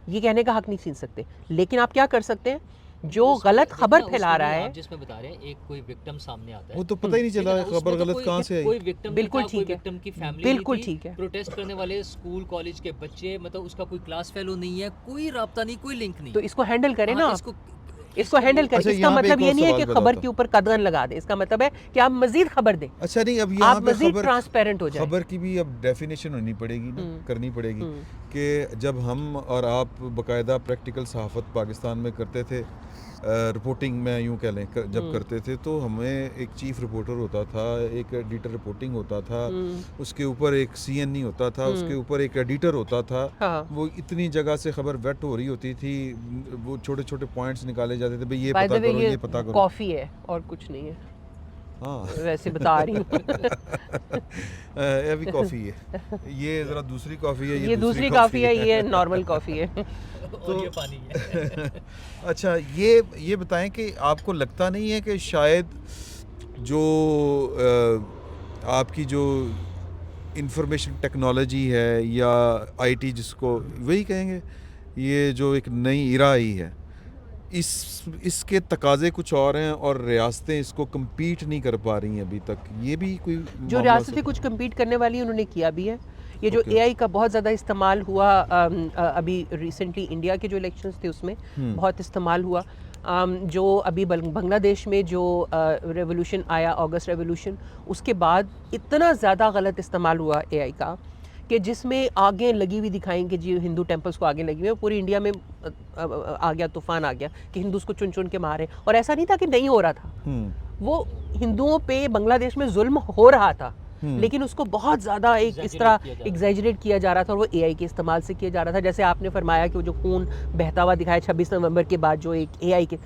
ये कहने का हक नहीं छीन सकते। लेकिन आप क्या कर सकते हैं, जो गलत खबर फैला रहा है, जिसमें बता रहे हैं एक कोई विक्टिम सामने आता है, वो तो पता ही नहीं चला खबर गलत कहाँ से आई। कोई विक्टिम, बिल्कुल ठीक है, विक्टिम की फैमिली, बिल्कुल ठीक है, प्रोटेस्ट करने वाले स्कूल कॉलेज के बच्चे, मतलब उसका कोई क्लास फेलो नहीं है, कोई राब्ता नहीं, कोई लिंक नहीं। तो इसको हैंडल करें ना, इसको हैंडल करें। अच्छा, इसका मतलब ये नहीं है कि खबर के ऊपर कदगन लगा दें, इसका मतलब है कि आप मजीद खबर दें। अच्छा नहीं, अब यहाँ आप पे मजीद ट्रांसपेरेंट हो जाए। खबर की भी अब डेफिनेशन होनी पड़ेगी ना, करनी पड़ेगी कि जब हम और आप बाकायदा प्रैक्टिकल सहाफ़त पाकिस्तान में करते थे, रिपोर्टिंग में यूँ कह लें जब करते थे, तो हमें एक चीफ रिपोर्टर होता था, एक एडिटर रिपोर्टिंग होता था, उसके ऊपर एक CNE होता था, उसके ऊपर एक एडिटर होता था। हाँ। वो इतनी जगह से खबर वेट हो रही होती थी, वो छोटे छोटे पॉइंट्स निकाले जाते थे, भाई ये पता करो, ये पता करो। कॉफ़ी है और कुछ नहीं है, हाँ वैसे बता रही हूँ। अभी कॉफ़ी है, ये ज़रा दूसरी कॉफ़ी है, ये दूसरी कॉफ़ी है, ये नॉर्मल कॉफ़ी है। और ये पानी है। अच्छा, ये बताएं कि आपको लगता नहीं है कि शायद जो आपकी जो इंफॉर्मेशन टेक्नोलॉजी है या IT जिसको वही कहेंगे, ये जो एक नई इरा आई है, इसके तकाजे कुछ और हैं और रियासतें इसको कम्पीट नहीं कर पा रही हैं अभी तक, ये भी कोई जो रियासतें कुछ कम्पीट करने वाली हैं उन्होंने किया भी है। ये जो AI का बहुत ज़्यादा इस्तेमाल हुआ अभी रिसेंटली इंडिया के जो इलेक्शंस थे उसमें बहुत इस्तेमाल हुआ। जो अभी बांग्लादेश में जो रेवोल्यूशन आया, अगस्त रेवोल्यूशन, उसके बाद इतना ज़्यादा गलत इस्तेमाल हुआ AI का कि जिसमें आगे लगी हुई दिखाएं कि जी हिंदू टेम्पल्स को आगे लगी हुई है, पूरी इंडिया में आ गया तूफान, आ गया कि हिंदूस को चुन चुन के मारे। और ऐसा नहीं था कि नहीं हो रहा था, वो हिंदुओं पे बांग्लादेश में जुल्म हो रहा था, लेकिन उसको बहुत ज़्यादा एक इस तरह एग्जैजरेट किया जा रहा था और वो AI के इस्तेमाल से किया जा रहा था। जैसे आपने फरमाया कि वो जो खून बहता हुआ दिखाया 26 नवंबर के बाद, जो एक AI के,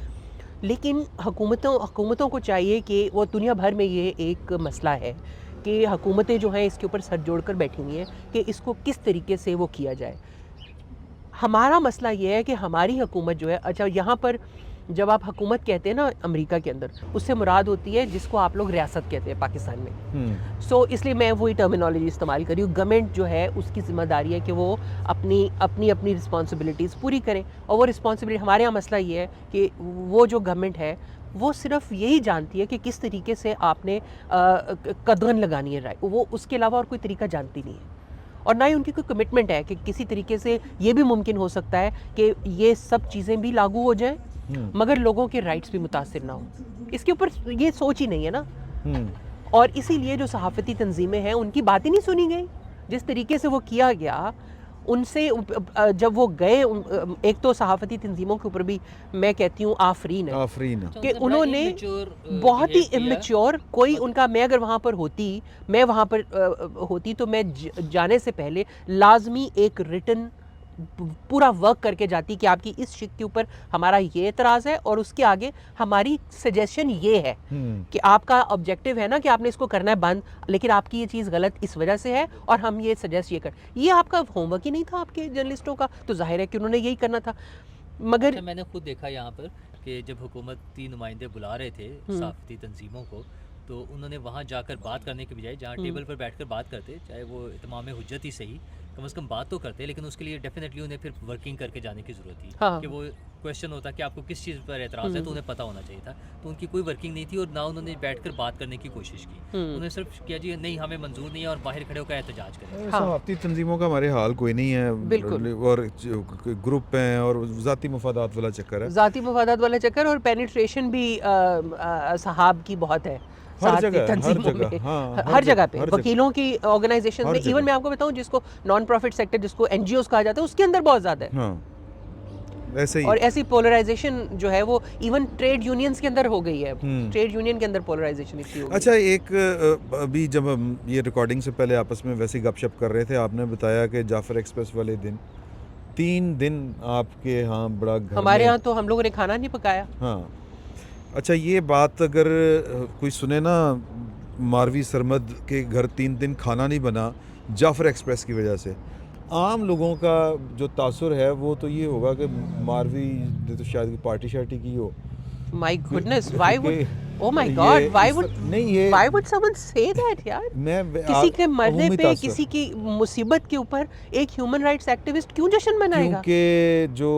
लेकिन हुकूमतों को चाहिए कि वो दुनिया भर में ये एक मसला है कि हुकूमतें जो हैं इसके ऊपर सर जोड़कर बैठी हुई हैं कि इसको किस तरीके से वो किया जाए। हमारा मसला ये है कि हमारी हुकूमत जो है, अच्छा यहाँ पर जब आप हुकूमत कहते हैं ना अमेरिका के अंदर, उससे मुराद होती है जिसको आप लोग रियासत कहते हैं पाकिस्तान में। सो इसलिए मैं वही टर्मिनोलॉजी इस्तेमाल करी हूँ। गवर्नमेंट जो है उसकी ज़िम्मेदारी है कि वो अपनी रिस्पॉन्सिबिलिटीज़ पूरी करें, और वो रिस्पॉन्सिबिलिटी, हमारे यहाँ मसला ये है कि वो जो गवर्नमेंट है वो सिर्फ यही जानती है कि किस तरीके से आपने कदगन लगानी है, राइट, वो उसके अलावा और कोई तरीका जानती नहीं है। और ना ही उनकी कोई कमिटमेंट है कि किसी तरीके से ये भी मुमकिन हो सकता है कि ये सब चीज़ें भी लागू हो जाएं मगर लोगों के राइट्स भी मुतासिर ना हो। इसके ऊपर ये सोच ही नहीं है ना। और इसीलिए जो सहाफ़ती तंजीमें हैं उनकी बात ही नहीं सुनी गई। जिस तरीके से वो किया गया, उनसे जब वो गए, एक तो सहाफ़ती तंजीमों के ऊपर भी मैं कहती हूँ आफरीन है कि उन्होंने बहुत ही इमेच्योर, कोई उनका, मैं अगर वहाँ पर होती, मैं वहाँ पर होती तो मैं जाने से पहले लाजमी एक रिटन पूरा वर्क करके जाती कि आपकी इस शिक के ऊपर हमारा ये एतराज़ है और उसके आगे हमारी सजेशन ये है कि आपका ऑब्जेक्टिव है ना कि आपने इसको करना है बंद, लेकिन आपकी ये चीज़ गलत इस वजह से है और हम ये सजेस्ट ये कर, ये आपका होमवर्क ही नहीं था आपके जर्नलिस्टों का, तो जाहिर है कि उन्होंने यही करना था। मगर अच्छा, मैंने खुद देखा यहाँ पर कि जब हुकूमती नुमाइंदे बुला रहे थे सहाफ़ती तंजीमों को, तो उन्होंने वहाँ जाकर बात करने के बजाय, जहाँ टेबल पर बैठकर बात करते, चाहे वो इत्माम हुज्जत ही सही, कम से कम बात तो करते, लेकिन उसके लिए डेफिनेटली उन्हें फिर वर्किंग करके जाने की ज़रूरत थी। हाँ। कि वो क्वेश्चन होता कि आपको किस चीज़ पर एतराज़ है, तो उन्हें पता होना चाहिए था। तो उनकी कोई वर्किंग नहीं थी और ना उन्होंने बैठकर बात करने की कोशिश की। उन्हें सिर्फ किया जी नहीं हमें मंजूर नहीं है और बाहर खड़े होकर एहतजाज करें। हाँ। सहाफ़ती तंजीमों का हमारे हाल कोई नहीं है, बिल्कुल। और ग्रुप हैं और ज़ाती मफादात वाला चक्कर है ज़ाती मफादात वाला चक्कर, और पेनिट्रेशन भी सहाब की बहुत है हर सहाफ़ती जगह, हर तंजीमों जगह, में। हाँ, हर जगह पे हर जगह। वकीलों की ऑर्गेनाइजेशन हर में, इवन जगह। मैं आपको बताऊं जिसको नॉन प्रॉफिट सेक्टर, जिसको एनजीओज कहा जाता है, उसके अंदर बहुत ज़्यादा है। हाँ, ऐसे ही। और ऐसी पोलराइजेशन जो है वो इवन ट्रेड यूनियंस के अंदर हो गई है। हम्म। ट्रेड यूनियन के अंदर पोलराइजेशन इतनी हो गई अच्छा, है। एक अभी जब हम ये रिकॉर्डिंग से पहले आपस में वैसे ही गपशप कर रहे थे, आपने बताया कि जाफ़र एक्सप्रेस वाले दिन 3 दिन आपके यहाँ बड़ा घर हमारे में, यहाँ तो हम लोगों ने खाना नहीं पकाया। हाँ। अच्छा, ये बात अगर कोई सुने ना, मारवी सरमद के घर 3 दिन खाना नहीं बना जाफ़र एक्सप्रेस की वजह से, आम लोगों का जो तासुर है वो तो ये होगा कि मारवी ने तो शायद पार्टी शार्टी की हो। My goodness, why would, oh my ये गॉड, व्हाई इस- वुड, नहीं, ये why would someone say that यार? किसी के मरने अमूमी पे, तासुर। किसी की मुसीबत के ऊपर एक ह्यूमन राइट्स एक्टिविस्ट क्यों जश्न मनाएगा? क्योंकि जो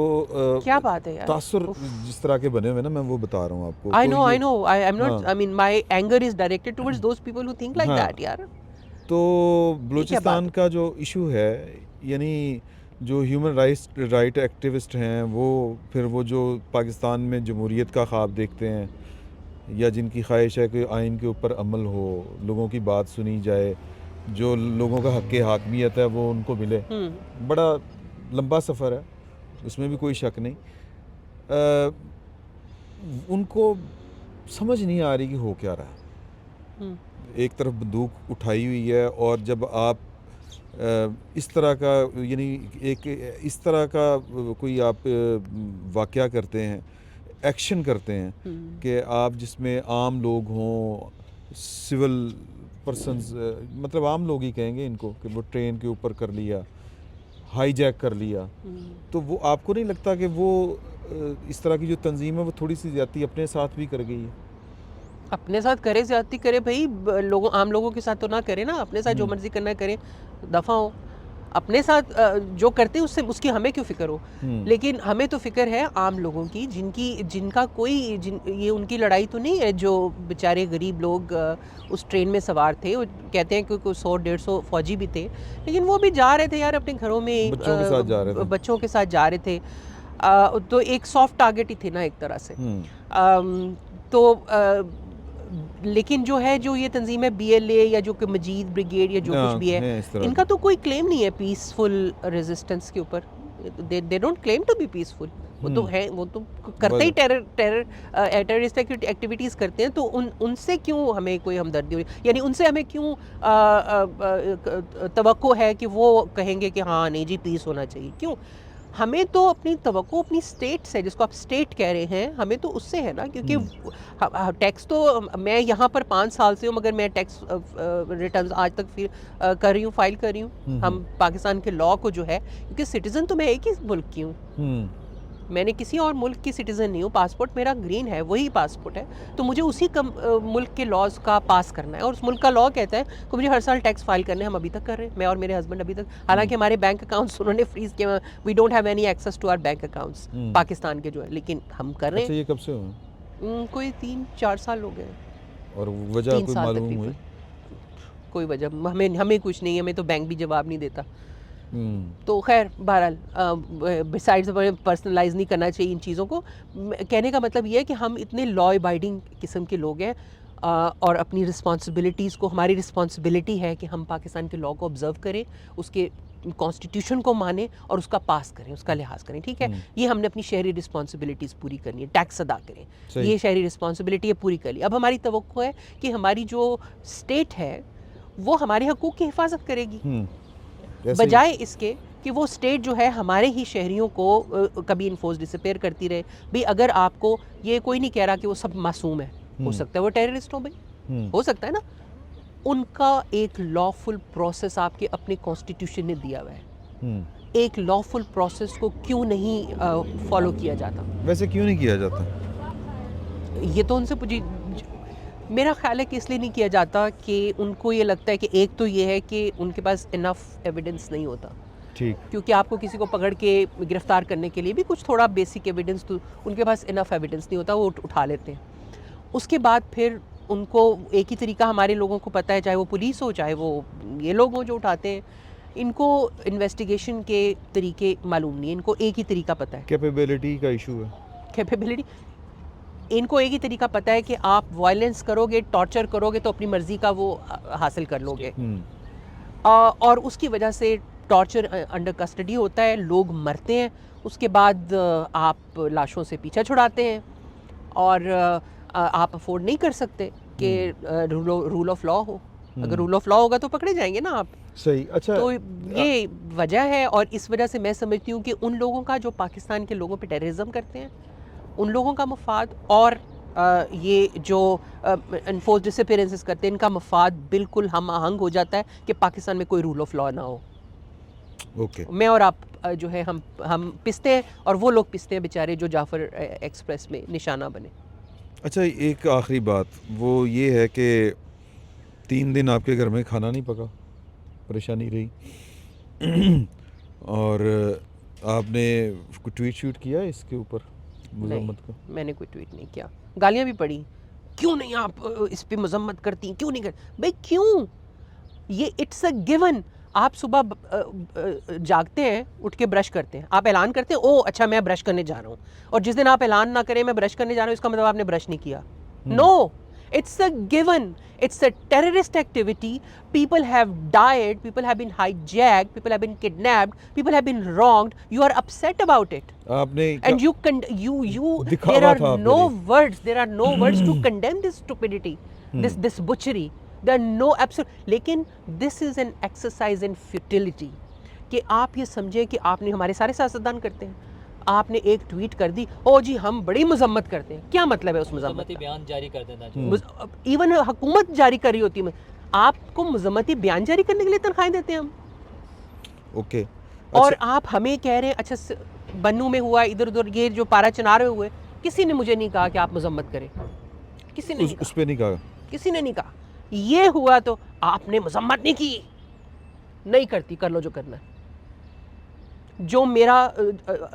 क्या बात है यार? तासुर उफ। जिस तरह के बने हुए ना, मैं वो बता रहा हूँ आपको। I तो know, ये- I know. I'm not. हाँ। I mean, my anger is directed towards those people who think like हाँ। that, यार. तो क्या बलूचिस्तान बात का जो इशू है, यानी जो ह्यूमन राइट एक्टिविस्ट हैं, वो फिर वो जो पाकिस्तान में जमहूरियत का ख्वाब देखते हैं, या जिनकी ख्वाहिश है कि आइन के ऊपर अमल हो, लोगों की बात सुनी जाए, जो लोगों का हक़ हाकमियत है वो उनको मिले, बड़ा लंबा सफ़र है, उसमें भी कोई शक नहीं। उनको समझ नहीं आ रही कि हो क्या रहा है। एक तरफ बंदूक उठाई हुई है, और जब आप इस तरह का, यानी एक इस तरह का कोई आप वाक़या करते हैं, एक्शन करते हैं कि आप जिसमें आम लोग हों, सिविल पर्सन्स, मतलब आम लोग ही कहेंगे इनको, कि वो ट्रेन के ऊपर कर लिया, हाईजैक कर लिया, तो वो आपको नहीं लगता कि वो इस तरह की जो तंजीम है वो थोड़ी सी ज़्यादती अपने साथ भी कर गई है? अपने साथ करे, ज्यादती करे भाई, लोगों, आम लोगों के साथ तो ना करे ना। अपने साथ जो मर्जी करना करे, दफा हो। अपने साथ जो करते हैं उससे, उसकी हमें क्यों फिक्र हो? लेकिन हमें तो फिक्र है आम लोगों की, जिनका कोई ये उनकी लड़ाई तो नहीं है। जो बेचारे गरीब लोग उस ट्रेन में सवार थे, वो कहते हैं कि कोई 100-150 फौजी भी थे, लेकिन वो भी जा रहे थे यार अपने घरों में, बच्चों के साथ जा रहे थे। बच्चों के साथ जा रहे थे। तो एक सॉफ्ट टारगेट ही थे ना एक तरह से। तो लेकिन जो है, जो ये तंजीम है BLA या जो कि मजीद ब्रिगेड या जो कुछ भी है, इनका तो कोई क्लेम नहीं है पीसफुल रेजिस्टेंस के ऊपर। They don't claim to be peaceful. वो तो है, वो तो करते ही टेररिस्ट एक्टिविटीज़ करते हैं। तो उनसे क्यों हमें कोई हमदर्दी हो, यानी उनसे हमें क्यों तवक्को है कि वो कहेंगे कि हाँ नहीं जी पीस होना चाहिए? क्यों? हमें तो अपनी तवक्को अपनी स्टेट से, जिसको आप स्टेट कह रहे हैं, हमें तो उससे है ना। क्योंकि टैक्स तो मैं यहाँ पर 5 साल से हूँ, मगर मैं टैक्स रिटर्न्स आज तक फिर कर रही हूँ, फाइल कर रही हूँ। हम पाकिस्तान के लॉ को जो है, क्योंकि सिटीज़न तो मैं एक ही मुल्क की हूँ, मैंने किसी और मुल्क की सिटीज़न नहीं हूँ। पासपोर्ट मेरा ग्रीन है, वही पासपोर्ट है, तो मुझे उसी मुल्क के लॉज का पास करना है। और उस मुल्क का लॉ कहता है कि मुझे हर साल टैक्स फाइल करने। हम अभी तक कर रहे हैं, मैं और मेरे हस्बैंड अभी तक। हालांकि हमारे बैंक अकाउंट्स उन्होंने फ्रीज किए, we don't have any access to our bank accounts Pakistan के जो है, लेकिन हम कर रहे हैं। अच्छा, ये कब से हुआ? कोई 3-4 साल हो गए। और वजह कोई मालूम हुई? कोई वजह हमें कुछ नहीं है, हमें तो बैंक भी जवाब नहीं देता। तो खैर बहरहाल, बिसाइड्स पर्सनलाइज नहीं करना चाहिए इन चीज़ों को। कहने का मतलब ये है कि हम इतने लॉ अबाइडिंग किस्म के लोग हैं, और अपनी रिस्पॉन्सिबिलिटीज़ को, हमारी रिस्पॉन्सिबिलिटी है कि हम पाकिस्तान के लॉ को ऑब्ज़र्व करें, उसके कॉन्स्टिट्यूशन को माने और उसका पास करें, उसका लिहाज करें। ठीक है, ये हमने अपनी शहरी रिस्पॉन्सिबिलिटीज़ पूरी करनी है, टैक्स अदा करें, ये शहरी रिस्पॉन्सिबिलिटी है, पूरी कर ली। अब हमारी तवक्को है कि हमारी जो स्टेट है वो हमारे हकूक़ की हिफाजत करेगी, बजाय इसके कि वो स्टेट जो है हमारे ही शहरियों को कभी इन्फोर्स डिसअपेयर करती रहे। भाई अगर आपको, ये कोई नहीं कह रहा कि वो सब मासूम है, हो सकता है वो टेररिस्ट हो, भाई हो सकता है ना। उनका एक लॉफुल प्रोसेस आपके अपने कॉन्स्टिट्यूशन ने दिया हुआ है। एक लॉफुल प्रोसेस को क्यों नहीं फॉलो किया जाता? वैसे क्यों नहीं किया जाता? ये तो उनसे पूछिए। मेरा ख्याल है कि इसलिए नहीं किया जाता कि उनको ये लगता है कि एक तो ये है कि उनके पास इनफ एविडेंस नहीं होता। ठीक। क्योंकि आपको किसी को पकड़ के गिरफ्तार करने के लिए भी कुछ थोड़ा बेसिक एविडेंस तो उनके पास इनफ एविडेंस नहीं होता, वो उठा लेते हैं। उसके बाद फिर उनको एक ही तरीका हमारे लोगों को पता है, चाहे वो पुलिस हो चाहे वो ये लोग हों जो उठाते हैं, इनको इन्वेस्टिगेशन के तरीके मालूम नहीं है, इनको एक ही तरीका पता है। कैपेबिलिटी का इशू है। कैपेबिलिटी, इनको एक ही तरीका पता है कि आप वायलेंस करोगे, टॉर्चर करोगे तो अपनी मर्जी का वो हासिल कर लोगे। और उसकी वजह से टॉर्चर अंडर कस्टडी होता है, लोग मरते हैं, उसके बाद आप लाशों से पीछा छुड़ाते हैं और आप अफोर्ड नहीं कर सकते कि रूल ऑफ लॉ हो। अगर रूल ऑफ लॉ होगा तो पकड़े जाएंगे ना आप। सही। अच्छा, तो ये वजह है और इस वजह से मैं समझती हूँ कि उन लोगों का जो पाकिस्तान के लोगों पे टेररिज्म करते हैं, उन लोगों का मफाद और ये जो इन्फोर्स डिसअपीयरेंसेस करते हैं, इनका मफाद बिल्कुल हम आहंग हो जाता है कि पाकिस्तान में कोई रूल ऑफ लॉ ना हो। ओके। मैं और आप जो है हम पिसते हैं और वो लोग पिसते हैं बेचारे जो जाफर एक्सप्रेस में निशाना बने। अच्छा, एक आखिरी बात वो ये है कि 3 दिन आपके घर में खाना नहीं पका, परेशानी रही और आपने कोई ट्वीट शूट किया इसके ऊपर मजम्मत का? मैंने कोई ट्वीट नहीं किया, गालियाँ भी पड़ी, क्यों नहीं आप इस पे मजम्मत करती, क्यों नहीं करती। भाई क्यों, ये इट्स अ गिवन। आप सुबह जागते हैं, उठ के ब्रश करते हैं, आप ऐलान करते हैं ओ अच्छा मैं ब्रश करने जा रहा हूँ, और जिस दिन आप ऐलान ना करें मैं ब्रश करने जा रहा हूँ, इसका मतलब आपने ब्रश नहीं किया। No, it's a given, it's a terrorist activity, people have died, people have been hijacked, people have been kidnapped, people have been wronged, you are upset about it आपने and you there are no words, there are no words to condemn this stupidity, this butchery, there are no absolute, लेकिन this is an exercise in futility कि आप ये समझे कि आपने, हमारे सारे सियासतदान करते हैं, आपने एक ट्वीट कर दी, ओ जी हम बड़ी मजम्मत करते हैं, क्या मतलब है उस मजम्मत? बयान जारी कर देना। इवन हुकूमत जारी कर रही होती है, आपको मजम्मती बयान जारी करने के लिए तनख्वाहें देते हैं हम। ओके। और आप हमें कह रहे हैं अच्छा बन्नू में हुआ, इधर उधर ये जो पारा चनार में हुए, किसी ने मुझे नहीं कहा कि आप मजम्मत करें, किसी ने उस पे नहीं कहा, किसी ने नहीं कहा। ये हुआ तो आपने मजम्मत नहीं की, नहीं करती, कर लो जो करना है। जो मेरा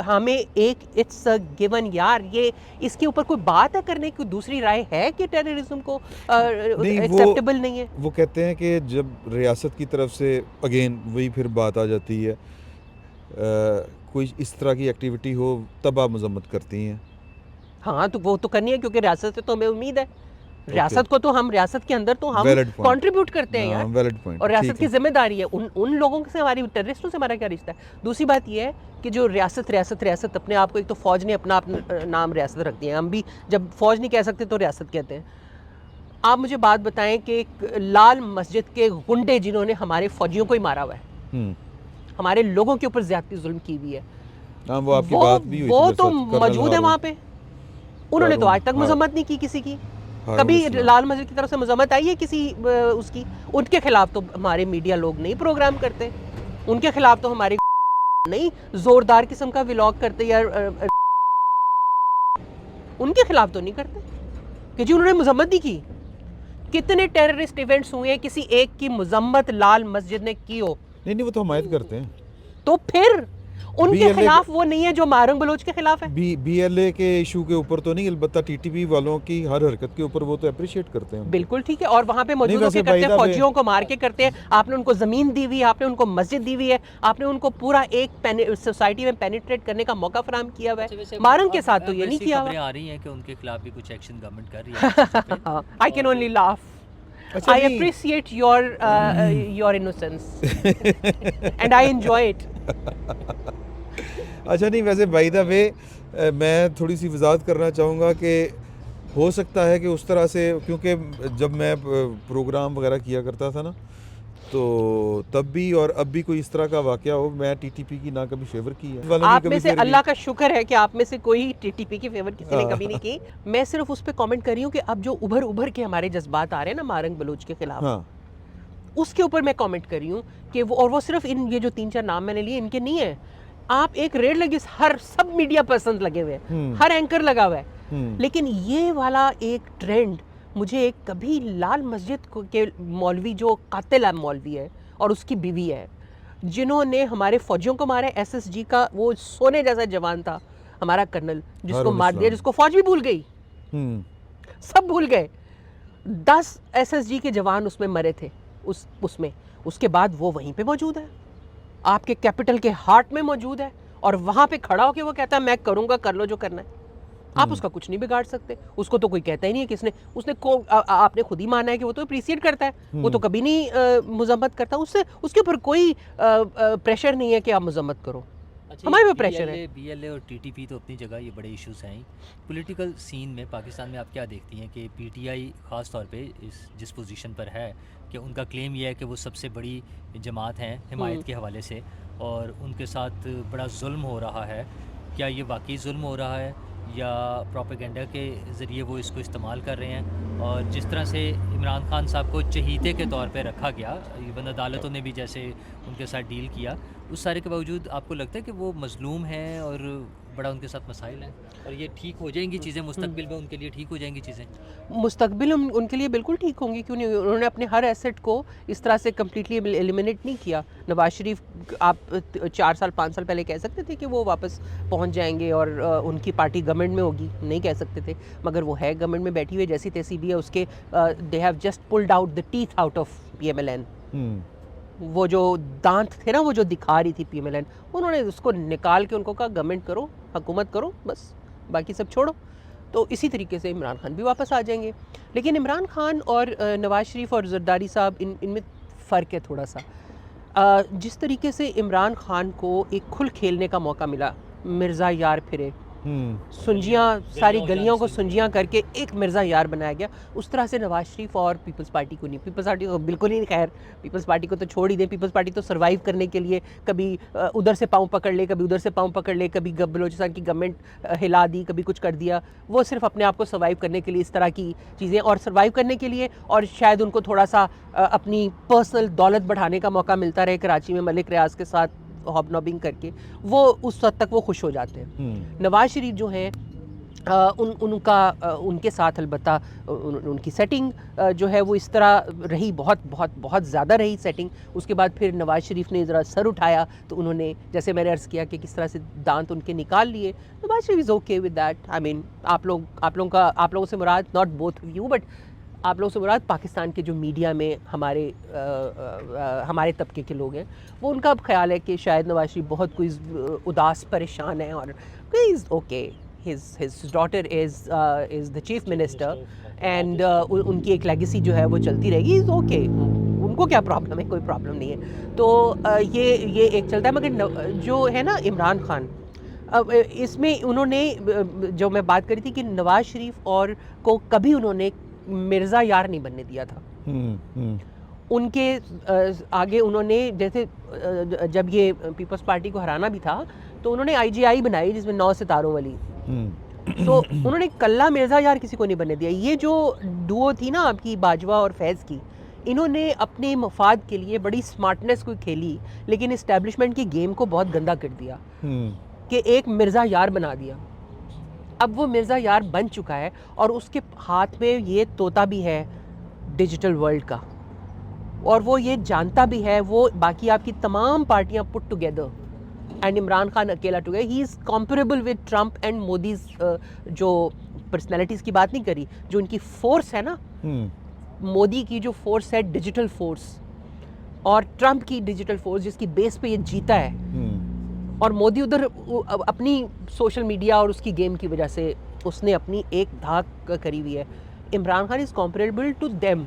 हमें एक इट्स अ गिवन यार, ये इसके ऊपर कोई बात है करने की, दूसरी राय है कि टेररिज्म को एक्सेप्टेबल नहीं है। वो कहते हैं कि जब रियासत की तरफ से अगेन वही फिर बात आ जाती है, कोई इस तरह की एक्टिविटी हो तब आप मजम्मत करती हैं। हाँ तो वो तो करनी है क्योंकि रियासत से तो हमें उम्मीद है, रियासत को तो हम, रियासत के अंदर तो हम कंट्रीब्यूट करते हैं यार, वैलिड पॉइंट, और रियासत की जिम्मेदारी है। उन लोगों से, हमारी टेररिस्टों से हमारा क्या रिश्ता है। दूसरी बात ये है कि जो रियासत अपने आप को, एक तो फौज ने अपना नाम रियासत रख दिया, हम भी जब फौज नहीं कह सकते तो रियासत कहते हैं। आप मुझे बात बताएं कि लाल मस्जिद के गुंडे जिन्होंने हमारे फौजियों को ही मारा हुआ है, हमारे लोगों के ऊपर ज्यादती जुल्म की हुई है, वो तो मौजूद है वहाँ पे, उन्होंने तो आज तक मजम्मत नहीं की किसी की। कभी लाल मस्जिद की तरफ से मजम्मत आई है किसी उसकी? उनके खिलाफ तो हमारे मीडिया लोग नहीं प्रोग्राम करते, उनके खिलाफ तो हमारे नहीं जोरदार किस्म का व्लॉग करते यार, उनके खिलाफ तो नहीं करते कि जी उन्होंने मजम्मत नहीं की। कितने टेररिस्ट इवेंट्स हुए हैं, किसी एक की मजम्मत लाल मस्जिद ने की हो? नहीं, वो तो हमायत करते हैं। तो फिर उनके खिलाफ वो नहीं है जो मारंग बलोच के खिलाफ है। बीएलए के इशू के ऊपर तो नहीं, अलबत्ता टीटीपी वालों की हर हरकत के ऊपर वो तो अप्रिशिएट करते हैं। बिल्कुल ठीक है, और वहाँ पे मौजूद होकर करते हैं, फौजियों को मार के करते हैं। आपने उनको जमीन दी हुई है, आपने उनको मस्जिद दी हुई है, आपने उनको पूरा एक सोसाइटी में पेनिट्रेट करने का मौका फराहम किया हुआ है। मारंग के साथ तो ये नहीं किया हुआ। आ रही है कि उनके खिलाफ भी कुछ एक्शन गवर्नमेंट कर रही है। I can only laugh. I appreciate your innocence and I enjoy it. अच्छा, नहीं वैसे बाय द वे मैं थोड़ी सी वजाहत करना चाहूँगा कि हो सकता है कि उस तरह से, क्योंकि जब मैं प्रोग्राम वगैरह किया करता था ना, तो तब भी और अब भी कोई इस तरह का वाकया हो, मैं टीटीपी की ना कभी फेवर की है। आप में से अल्लाह का शुक्र है कि आप में से कोई टीटीपी की फेवर किसी ने कभी नहीं की। मैं सिर्फ उस पर कमेंट कर रही हूँ कि अब जो उभर के हमारे जज्बात आ रहे हैं ना मारंग बलोच के खिलाफ, हाँ, उसके ऊपर मैं कमेंट कर रही हूँ कि वो सिर्फ इन ये जो 3-4 नाम मैंने लिए इनके नहीं है। आप एक रेड लगी, हर सब मीडिया पर्सन लगे हुए हैं, हर एंकर लगा हुआ है, लेकिन ये वाला एक ट्रेंड मुझे एक कभी लाल मस्जिद के मौलवी जो कातिल मौलवी है और उसकी बीवी है, जिन्होंने हमारे फौजियों को मारा, एसएसजी का वो सोने जैसा जवान था हमारा कर्नल, जिसको हारून मार दिया, इस्लाम। जिसको फौज भी भूल गई, सब भूल गए। 10 एसएसजी के जवान उसमें मरे थे उसमें। उसके बाद वो वहीं पे मौजूद है, आपके कैपिटल के हार्ट में मौजूद है, और वहाँ पे खड़ा होकर वो कहता है मैं करूँगा, कर लो जो करना है। आप उसका कुछ नहीं बिगाड़ सकते। उसको तो कोई कहता ही नहीं है किसने, उसने आपने खुद ही माना है कि वो तो अप्रिशिएट करता है, वो तो कभी नहीं मजम्मत करता। उससे उसके ऊपर कोई प्रेशर नहीं है कि आप मजम्मत करो। अच्छा, हमारे पे प्रेशर है। बीएलए और टीटीपी तो अपनी जगह ये बड़े इश्यूज हैं। पॉलिटिकल सीन में पाकिस्तान में आप क्या देखती हैं कि पीटीआई ख़ास तौर पे जिस पोजीशन पर है कि उनका क्लेम ये है कि वो सबसे बड़ी जमात है हिमायत के हवाले से, और उनके साथ बड़ा जुल्म हो रहा है। क्या ये वाकई जुल्म हो रहा है या प्रोपेगेंडा के ज़रिए वो इसको इस्तेमाल कर रहे हैं? और जिस तरह से इमरान खान साहब को चहीते के तौर पे रखा गया, इवन अदालतों ने भी जैसे उनके साथ डील किया, उस सारे के बावजूद आपको लगता है कि वो मजलूम हैं और बड़ा उनके साथ मसाइल हैं, और ये ठीक हो जाएंगी चीज़ें मुस्तकबिल में, उनके लिए ठीक हो जाएंगी चीज़ें? मुस्तकबिल उनके लिए बिल्कुल ठीक होंगी, क्यों नहीं। उन्होंने अपने हर एसेट को इस तरह से कम्प्लीटली एलिमिनेट नहीं किया। नवाज शरीफ आप 4 साल 5 साल पहले कह सकते थे कि वो वापस पहुंच जाएंगे और उनकी पार्टी गवर्नमेंट में होगी, नहीं कह सकते थे, मगर वो है गवर्नमेंट में बैठी हुई, जैसी तैसी भी है। उसके they have just pulled out the teeth out of PMLN. वो जो दांत थे ना, वो जो दिखा रही थी पीएमएलएन, उन्होंने उसको निकाल के उनको कहा गवर्नमेंट करो, हुकूमत करो, बस बाकी सब छोड़ो। तो इसी तरीके से इमरान खान भी वापस आ जाएंगे। लेकिन इमरान खान और नवाज शरीफ और जरदारी साहब, इनमें फ़र्क है थोड़ा सा। जिस तरीके से इमरान खान को एक खुल खेलने का मौका मिला, मिर्ज़ा यार फिरे, सुंजियाँ, सारी गलियों को सुंजियाँ करके एक मिर्ज़ा यार बनाया गया, उस तरह से नवाज शरीफ और पीपल्स पार्टी को नहीं। पीपल्स पार्टी को बिल्कुल ही नहीं, खैर पीपल्स पार्टी को तो छोड़ ही दें। पीपल्स पार्टी तो सर्वाइव करने के लिए कभी उधर से पाँव पकड़ ले, कभी उधर से पाँव पकड़ ले, कभी बलोचिस्तान की गवर्नमेंट हिला दी, कभी कुछ कर दिया। वो सिर्फ अपने आप को सर्वाइव करने के लिए इस तरह की चीज़ें, और सर्वाइव करने के लिए, और शायद उनको थोड़ा सा अपनी पर्सनल दौलत बढ़ाने का मौका मिलता रहे कराची में मलिक रियाज के साथ हॉबनॉबिंग करके, वो उस हद तक वो खुश हो जाते हैं। नवाज शरीफ जो हैं, उनके साथ अलबत्ता उनकी सेटिंग जो है वो इस तरह रही, बहुत बहुत बहुत ज़्यादा रही सेटिंग। उसके बाद फिर नवाज शरीफ ने ज़रा सर उठाया तो उन्होंने, जैसे मैंने अर्ज़ किया कि किस तरह से दांत उनके निकाल लिए। Nawaz Sharif is okay with that. I mean आप लोगों से मुराद, not both of you, but आप लोगों से मुराद पाकिस्तान के जो मीडिया में हमारे तबके के लोग हैं, वो उनका अब ख्याल है कि शायद नवाज शरीफ बहुत कोई उदास परेशान है, और is okay, his daughter is the chief minister and उनकी एक लेगेसी जो है वो चलती रहेगी, इज़ ओके, उनको क्या प्रॉब्लम है, कोई प्रॉब्लम नहीं है। तो ये एक चलता है। मगर जो है ना इमरान खान, अब इसमें उन्होंने, जो मैं बात करी थी कि नवाज शरीफ और को कभी उन्होंने मिर्ज़ा यार नहीं बनने दिया था। उनके आगे उन्होंने, जैसे जब ये पीपल्स पार्टी को हराना भी था तो उन्होंने आईजीआई बनाई जिसमें 9 सितारों वाली, तो उन्होंने कल्ला मिर्ज़ा यार किसी को नहीं बनने दिया। ये जो डुओ थी ना आपकी बाजवा और फैज़ की, इन्होंने अपने मफाद के लिए बड़ी स्मार्टनेस को खेली, लेकिन इस्टेब्लिशमेंट की गेम को बहुत गंदा कर दिया कि एक मिर्ज़ा यार बना दिया। अब वो मिर्ज़ा यार बन चुका है और उसके हाथ में ये तोता भी है डिजिटल वर्ल्ड का, और वो ये जानता भी है, वो बाकी आपकी तमाम पार्टियां put together and Imran Khan अकेला together, he is comparable with Trump and Modis. जो पर्सनैलिटीज़ की बात नहीं करी, जो उनकी फोर्स है ना, मोदी की जो फोर्स है डिजिटल फोर्स, और ट्रम्प की डिजिटल फोर्स जिसकी बेस पे ये जीता है, और मोदी उधर अपनी सोशल मीडिया और उसकी गेम की वजह से उसने अपनी एक धाक करी हुई है। Imran Khan is comparable to them,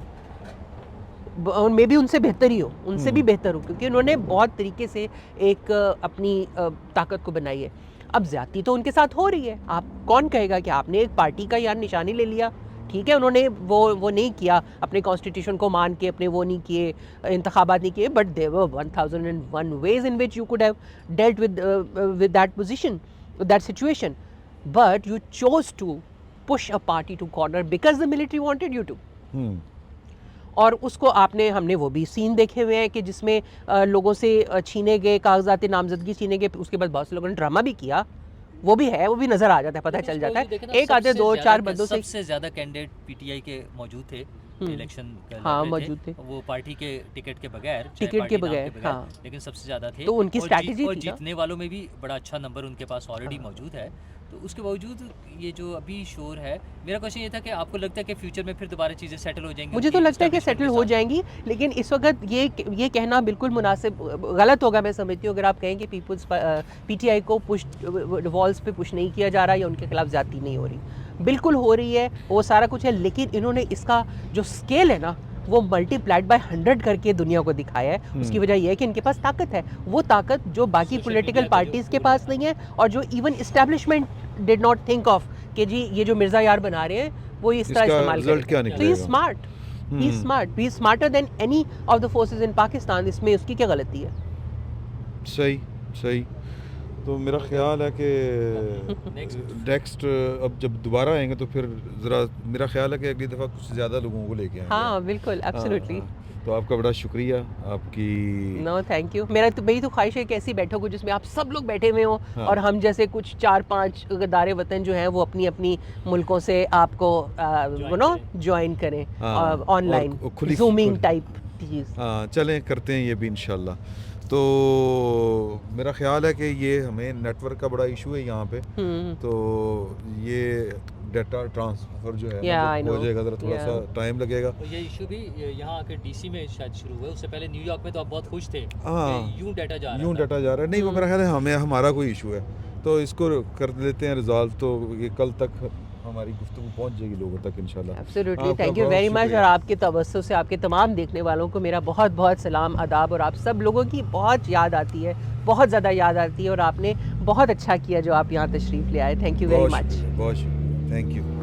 और मे भी उनसे बेहतर ही हो, उनसे भी बेहतर हो, क्योंकि उन्होंने बहुत तरीके से एक अपनी ताकत को बनाई है। अब ज़्यादती तो उनके साथ हो रही है। आप कौन कहेगा कि आपने एक पार्टी का यार निशानी ले लिया, ठीक है, उन्होंने वो नहीं किया, अपने कॉन्स्टिट्यूशन को मान के अपने वो नहीं किए, इंतखाबात नहीं किए, but there were 1001 ways in which you could have dealt with that position, that situation, but you chose to push a party to corner because the military wanted you to. और उसको हमने वो भी सीन देखे हुए हैं कि जिसमें लोगों से छीने गए कागजात नामजदगी, छीने गए, उसके बाद बहुत से लोगों ने ड्रामा भी किया, वो भी है, वो भी नज़र आ जाता है, पता चल जाता है। एक आधे 2-4 बंदों से सबसे ज़्यादा कैंडिडेट पीटीआई के मौजूद थे, इलेक्शन हाँ, मौजूद थे। वो पार्टी के टिकट के बगैर, चाहे टिकट के पार्टी नाम बगैर, हाँ। लेकिन सबसे ज़्यादा थे। तो उनकी और स्ट्रैटेजी और थी ना। जीतने वालों में भी बड़ा अच्छा नंबर उनके पास ऑलरेडी मौजूद है। तो उसके बावजूद ये जो अभी शोर है, मेरा क्वेश्चन ये था कि आपको लगता है कि फ्यूचर में फिर दोबारा चीज़ें सेटल हो जाएंगी? मुझे तो लगता है कि सेटल हो जाएंगी, लेकिन इस वक्त ये कहना बिल्कुल मुनासिब गलत होगा, मैं समझती हूँ, अगर आप कहें कि पीपल्स पीटीआई को पुश वॉल्स पे पुश नहीं किया जा रहा या उनके खिलाफ ज्यादती नहीं हो रही, बिल्कुल हो रही है, वो सारा कुछ है, लेकिन इन्होंने इसका जो स्केल है ना वो मल्टीप्लाइड बाय 100 करके दुनिया को दिखाया है। उसकी वजह यह है कि इनके पास ताकत है, वो ताकत जो बाकी पॉलिटिकल पार्टीज के पास नहीं है, और जो even establishment did not think of कि जी ये जो मिर्जा यार बना रहे हैं वो इस तरह इस्तेमाल करें। तो ये smart, he smart, he smarter than any of the forces in Pakistan. इसमें उसकी क्या गलती है? सही सही। तो मेरा ख्याल है कि नेक्स्ट अब जब दोबारा आएंगे तो फिर ज़रा मेरा ख्याल है कि अगली दफ़ा कुछ ज़्यादा लोगों को लेके आएंगे। हाँ बिल्कुल, एब्सोल्युटली। तो आपका बड़ा शुक्रिया आपकी। No thank you. मेरी तो ख्वाहिश है कि ऐसी बैठक हो जिसमें आप सब लोग बैठे हुए हों, हाँ। और हम जैसे कुछ 4-5 दारे वतन जो हैं वो अपनी अपनी मुल्कों से आपको ज्वाइन करें हाँ, ऑनलाइन, और खुली जूमिंग टाइप चीज़। हाँ चलें, करते हैं ये भी इंशाल्लाह। तो मेरा ख्याल है कि ये हमें नेटवर्क का बड़ा इशू है यहाँ पे, तो ये डाटा ट्रांसफ़र जो है Yeah, I हो know. जाएगा, ज़रा थोड़ा सा टाइम लगेगा। और ये इशू भी यहाँ आकर डीसी में शायद शुरू हुआ है, उससे पहले न्यूयॉर्क में तो आप बहुत खुश थे हाँ, कि यूं डाटा जा रहा यूँ था। डाटा जा रहा है। नहीं, वो मेरा ख्याल है हमारा कोई इशू है, तो इसको कर लेते हैं रिजॉल्व, तो ये कल तक हमारी गुफ्तगू पहुंच जाएगी लोगों तक इंशाल्लाह। एब्सोल्युटली, आपका थैंक यू बहुत वेरी मच। शुक्रिया। और आपके तवज्जो से आपके तमाम देखने वालों को मेरा बहुत बहुत सलाम आदाब, और आप सब लोगों की बहुत याद आती है, बहुत ज़्यादा याद आती है, और आपने बहुत अच्छा किया जो आप यहाँ तशरीफ़ ले आए। Thank you very much. बहुत शुक्रिया, थैंक यू।